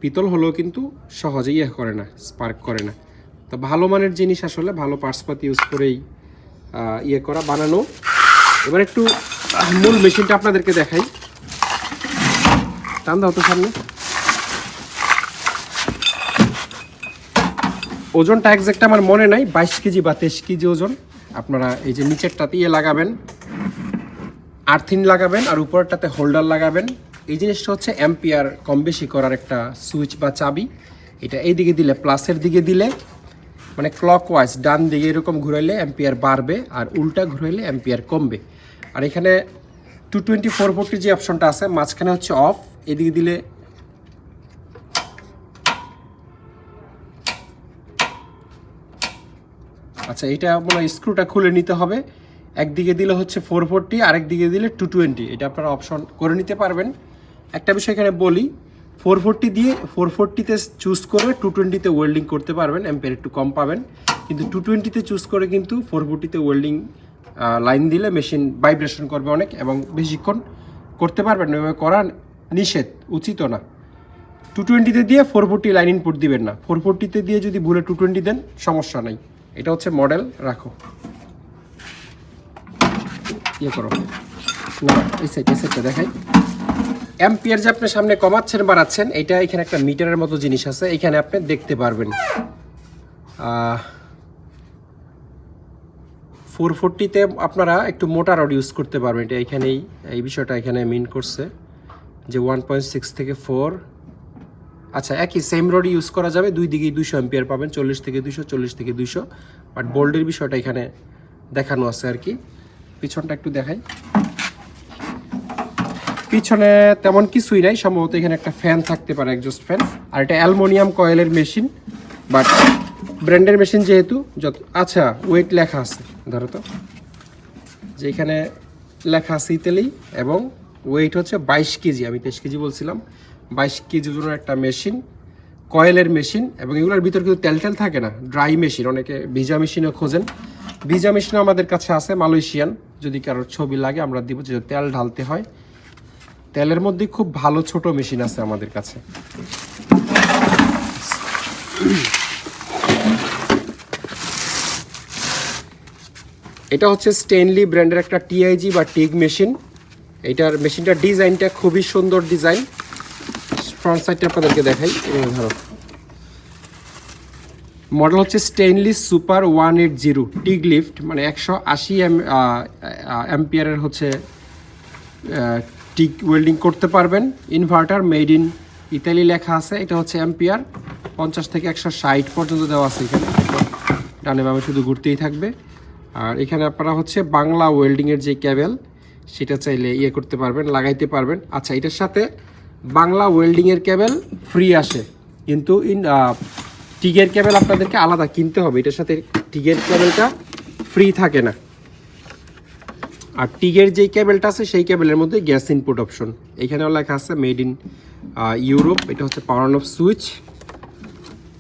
পিতল হলেও কিন্তু সহজে করে না, স্পার্ক করে না। তো ভালো মানের জিনিস আসলে ভালো পার্টসপাতি ইউজ করেই করা বানানো। এবার একটু মূল মেশিনটা আপনাদেরকে দেখাই। টান দাও তো সামনে। ওজনটা একজ্যাক্ট আমার মনে নাই, 22 কেজি বা 23 কেজি ওজন। আপনারা এই যে নিচেরটাতে লাগাবেন, আর্থিং লাগাবেন, আর উপরটাতে হোল্ডার লাগাবেন। এই জিনিসটা হচ্ছে অ্যাম্পিয়ার কম বেশি করার একটা সুইচ বা চাবি। এটা এই দিকে দিলে, প্লাসের দিকে দিলে মানে ক্লকওয়াইজ ডান দিকে এরকম ঘুরাইলে অ্যাম্পিয়ার বাড়বে, আর উল্টা ঘুরাইলে অ্যাম্পিয়ার কমবে। আর এখানে 220 440 যে অপশনটা আছে মাঝখানে হচ্ছে অফ, এদিকে দিলে আচ্ছা এটা মানে স্ক্রুটা খুলে নিতে হবে। একদিকে দিলে হচ্ছে 440, আরেক দিকে দিলে 220। এটা আপনারা অপশন করে নিতে পারবেন। একটা বিষয় এখানে বলি, 440 দিয়ে 440-তে চুজ করে 220-তে ওয়েল্ডিং করতে পারবেন, অ্যাম্পিয়ার একটু কম পাবেন। কিন্তু 220-তে চুজ করে কিন্তু 440-তে ওয়েল্ডিং লাইন দিলে মেশিন ভাইব্রেশন করবে অনেক, এবং বেশিক্ষণ করতে পারবেন না, এভাবে করা নিষেধ, উচিত না। 220-তে দিয়ে 440 লাইন ইনপুট দিবেন না। 440-তে দিয়ে যদি ভুলে 220 দেন সমস্যা নাই। এটা হচ্ছে মডেল, রাখো করো না, এই সাইডটা দেখাই। অ্যাম্পিয়ার যে আপনি সামনে কমাচ্ছেন বাড়াচ্ছেন, এটা এখানে একটা মিটারের মতো জিনিস আছে, এখানে আপনি দেখতে পারবেন। 440-তে আপনারা একটু মোটা রড ইউজ করতে পারবেন। এটা এখানেই এই বিষয়টা এখানে মিন করছে যে 1.6 থেকে 4। আচ্ছা একই সেম রড ইউজ করা যাবে, দুই দিকেই 200 অ্যাম্পিয়ার পাবেন, 40 থেকে 200, 40 থেকে 200। বাট বোল্ডের বিষয়টা এখানে দেখানো আছে আর কি। পিছনটা একটু দেখাই। পিছনে তেমন কিছুই নাই, সম্ভবত এখানে একটা ফ্যান থাকতে পারে, এক্সজস্ট ফ্যান। আর এটা অ্যালুমিনিয়াম কয়েলের মেশিন, বাট ব্র্যান্ডের মেশিন যেহেতু আচ্ছা ওয়েট লেখা আছে, ধরো তো যে এখানে লেখা আছে ইতালি, এবং ওয়েট হচ্ছে 22 কেজি। আমি 23 কেজি বলছিলাম। 22 কেজি ওজনের একটা মেশিন, কয়েলের মেশিন। এবং এগুলোর ভিতর কিন্তু তেল থাকে না, ড্রাই মেশিন। অনেকে ভিজা মেশিনও খোঁজেন, ভিজা মেশিনও আমাদের কাছে আছে মালয়েশিয়ান। যদি কারোর ছবি লাগে আমরা দিব, যে তেল ঢালতে হয়। তেলের মধ্যে খুব ভালো ছোট মেশিন আছে আমাদের কাছে। এটা হচ্ছে স্টেনলি ব্র্যান্ডের একটা টিআইজি বা টিগ মেশিন। এইটার মেশিনটার ডিজাইনটা খুবই সুন্দর ডিজাইন। ফ্রন্ট সাইডটা আপনাদেরকে দেখাই, ধরো। মডেল হচ্ছে স্টেনলি সুপার 180 টিগ লিফট, মানে 180 অ্যাম্পিয়ারের হচ্ছে টিগ ওয়েল্ডিং করতে পারবেন। ইনভার্টার মেড ইন ইতালি লেখা আছে। এটা হচ্ছে অ্যাম্পিয়ার 50 থেকে 160 পর্যন্ত দেওয়া আছে এখানে। ডানে বামে শুধু ঘুরতেই থাকবে। আর এখানে আপনারা হচ্ছে বাংলা ওয়েল্ডিংয়ের যে কেবল সেটা চাইলে ইয়ে করতে পারবেন, লাগাইতে পারবেন। আচ্ছা, এটার সাথে বাংলা ওয়েল্ডিংয়ের কেবল ফ্রি আসে, কিন্তু টিগের কেবল আপনাদেরকে আলাদা কিনতে হবে। এটার সাথে টিগের কেবলটা ফ্রি থাকে না। আর টিগের যেই কেবলটা আছে সেই কেবলের মধ্যে গ্যাস ইনপুট অপশন, এখানেও লেখা আছে মেড ইন ইউরোপ। এটা হচ্ছে পাওয়ার অন অফ সুইচ।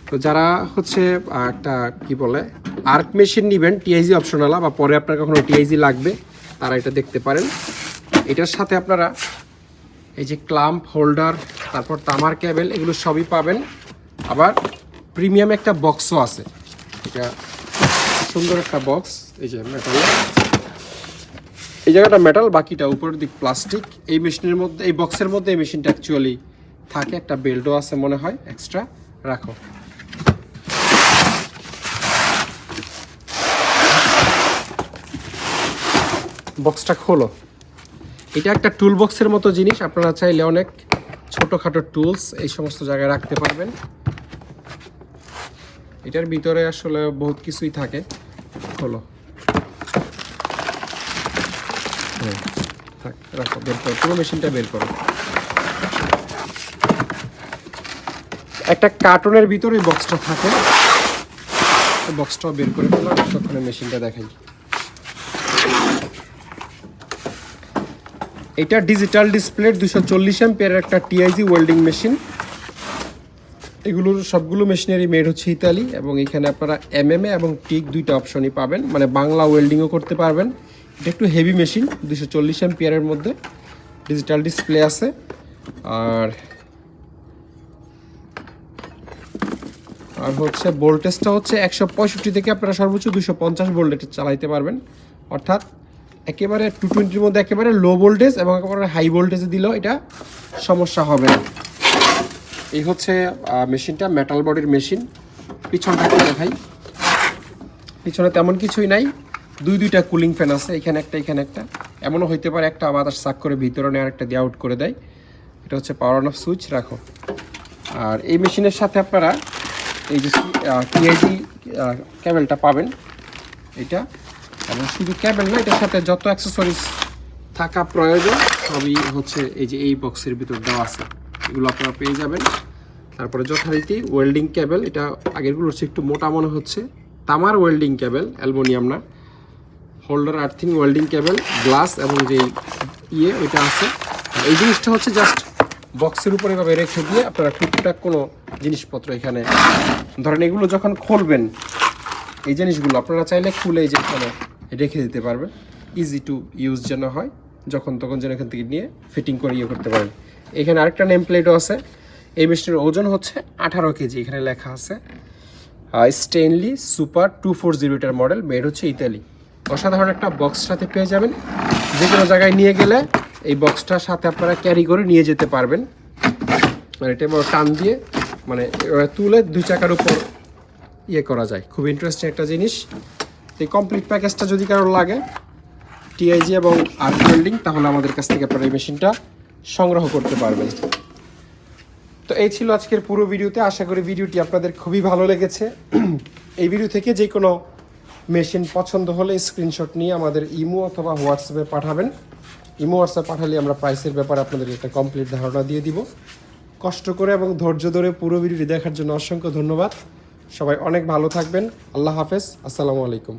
তো যারা হচ্ছে একটা কি বলে আর্ক মেশিন নেবেন টিআইজি অপশনালা, বা পরে আপনার কখনো টিআইজি লাগবে, তারা এটা দেখতে পারেন। এটার সাথে আপনারা এই যে ক্লাম্প হোল্ডার, তারপর তামার কেবল, এগুলো সবই পাবেন। আবার প্রিমিয়াম একটা বক্সও আছে, এটা সুন্দর একটা বক্স। এই যে মেটাল, এই জায়গাটা মেটাল, বাকিটা উপরের দিক প্লাস্টিক। এই মেশিনের মধ্যে, এই বক্সের মধ্যে এই মেশিনটা অ্যাকচুয়ালি থাকে। একটা বেল্টও আছে মনে হয় এক্সট্রা। রাখো, বক্সটা খোলো। এটা একটা টুল বক্সের মতো জিনিস, আপনারা চাইলে অনেক ছোটোখাটো টুলস এই সমস্ত জায়গায় রাখতে পারবেন। এটার ভিতরে আসলে বহুত কিছুই থাকে। খোলো, রাখো, বের করো, পুরো মেশিনটা বের করো। একটা কার্টুনের ভিতরে বক্সটা থাকে, বক্সটাও বের করে ফেলো। তখন মেশিনটা দেখাই। এটা ডিজিটাল ডিসপ্লে 240 অ্যাম্পিয়ারের একটা টিআইজি ওয়েল্ডিং মেশিন। এগুলোর সবগুলো মেশিনারি মেড হচ্ছে ইতালি, এবং এখানে আপনারা এমএমএ এবং টিক দুইটা অপশনই পাবেন, মানে বাংলা ওয়েল্ডিংও করতে পারবেন। এটা একটু হেভি মেশিন, 240 অ্যাম্পিয়ারের মধ্যে ডিজিটাল ডিসপ্লে আছে। আর হচ্ছে ভোল্টেজটা হচ্ছে 165 থেকে আপনারা সর্বোচ্চ 250 ভোল্টে চালাইতে পারবেন। অর্থাৎ একেবারে 220-র মধ্যে একেবারে লো ভোল্টেজ এবং একেবারে হাই ভোল্টেজে দিলেও এটা সমস্যা হবে না। এই হচ্ছে মেশিনটা, মেটাল বডির মেশিন। পিছনটাকে দেখাই। পিছনে তেমন কিছুই নাই, দুইটা কুলিং ফ্যান আছে, এখানে একটা এখানে একটা। এমনও হইতে পারে একটা বাতাস সাক করে ভিতরে নিয়ে আরেকটা দিয়ে আউট করে দেয়। এটা হচ্ছে পাওয়ার অন অফ সুইচ। রাখো। আর এই মেশিনের সাথে আপনারা এই যে টিআইজি কেবলটা পাবেন, এটা। এবং শুধু কেবল না, এটার সাথে যত অ্যাক্সেসরিজ থাকা প্রয়োজন সবই হচ্ছে এই যে এই বক্সের ভিতর দেওয়া আছে, এগুলো আপনারা পেয়ে যাবেন। তারপরে যথারীতি ওয়েল্ডিং কেবল, এটা আগেরগুলো হচ্ছে একটু মোটা মনে হচ্ছে, তামার ওয়েল্ডিং কেবল, অ্যালুমিনিয়াম না। হোল্ডার আর্থিং ওয়েল্ডিং কেবল, গ্লাস এবং যে ওইটা আছে। এই জিনিসটা হচ্ছে জাস্ট বক্সের উপরে এভাবে রেখে দিয়ে আপনারা টুকটাক কোনো জিনিসপত্র এখানে ধরেন, এগুলো যখন খুলবেন এই জিনিসগুলো আপনারা চাইলে খুলে এই যে এখানে রেখে দিতে পারবেন। ইজি টু ইউজ যেন হয়, যখন তখন যেন এখান থেকে নিয়ে ফিটিং করে ইয়ে করতে পারেন। এখানে আরেকটা নেম প্লেটও আছে। এই মেশিনের ওজন হচ্ছে 18 কেজি, এখানে লেখা আছে। স্টেনলি সুপার 240 মডেল, মেড হচ্ছে ইতালি। অসাধারণ একটা বক্স সাথে পেয়ে যাবেন। যে কোনো জায়গায় নিয়ে গেলে এই বক্সটার সাথে আপনারা ক্যারি করে নিয়ে যেতে পারবেন। আর এটা টান দিয়ে মানে তুলে 2 চাকার উপর ইয়ে করা যায়। খুব ইন্টারেস্টিং একটা জিনিস। এই কমপ্লিট প্যাকেজটা যদি কারোর লাগে টিআইজি এবং আর্ক ওয়েল্ডিং, তাহলে আমাদের কাছ থেকে আপনারা এই মেশিনটা সংগ্রহ করতে পারবেন। তো এই ছিল আজকের পুরো ভিডিওতে। আশা করি ভিডিওটি আপনাদের খুবই ভালো লেগেছে। এই ভিডিও থেকে যে কোনো মেশিন পছন্দ হলে স্ক্রিনশট নিয়ে আমাদের ইমো অথবা হোয়াটসঅ্যাপে পাঠাবেন। ইমো হোয়াটসঅ্যাপ পাঠালে আমরা প্রাইসের ব্যাপারে আপনাদের একটা কমপ্লিট ধারণা দিয়ে দিব। কষ্ট করে এবং ধৈর্য ধরে পুরো ভিডিওটি দেখার জন্য অসংখ্য ধন্যবাদ। সবাই অনেক ভালো থাকবেন। আল্লাহ হাফেজ। আসসালামু আলাইকুম।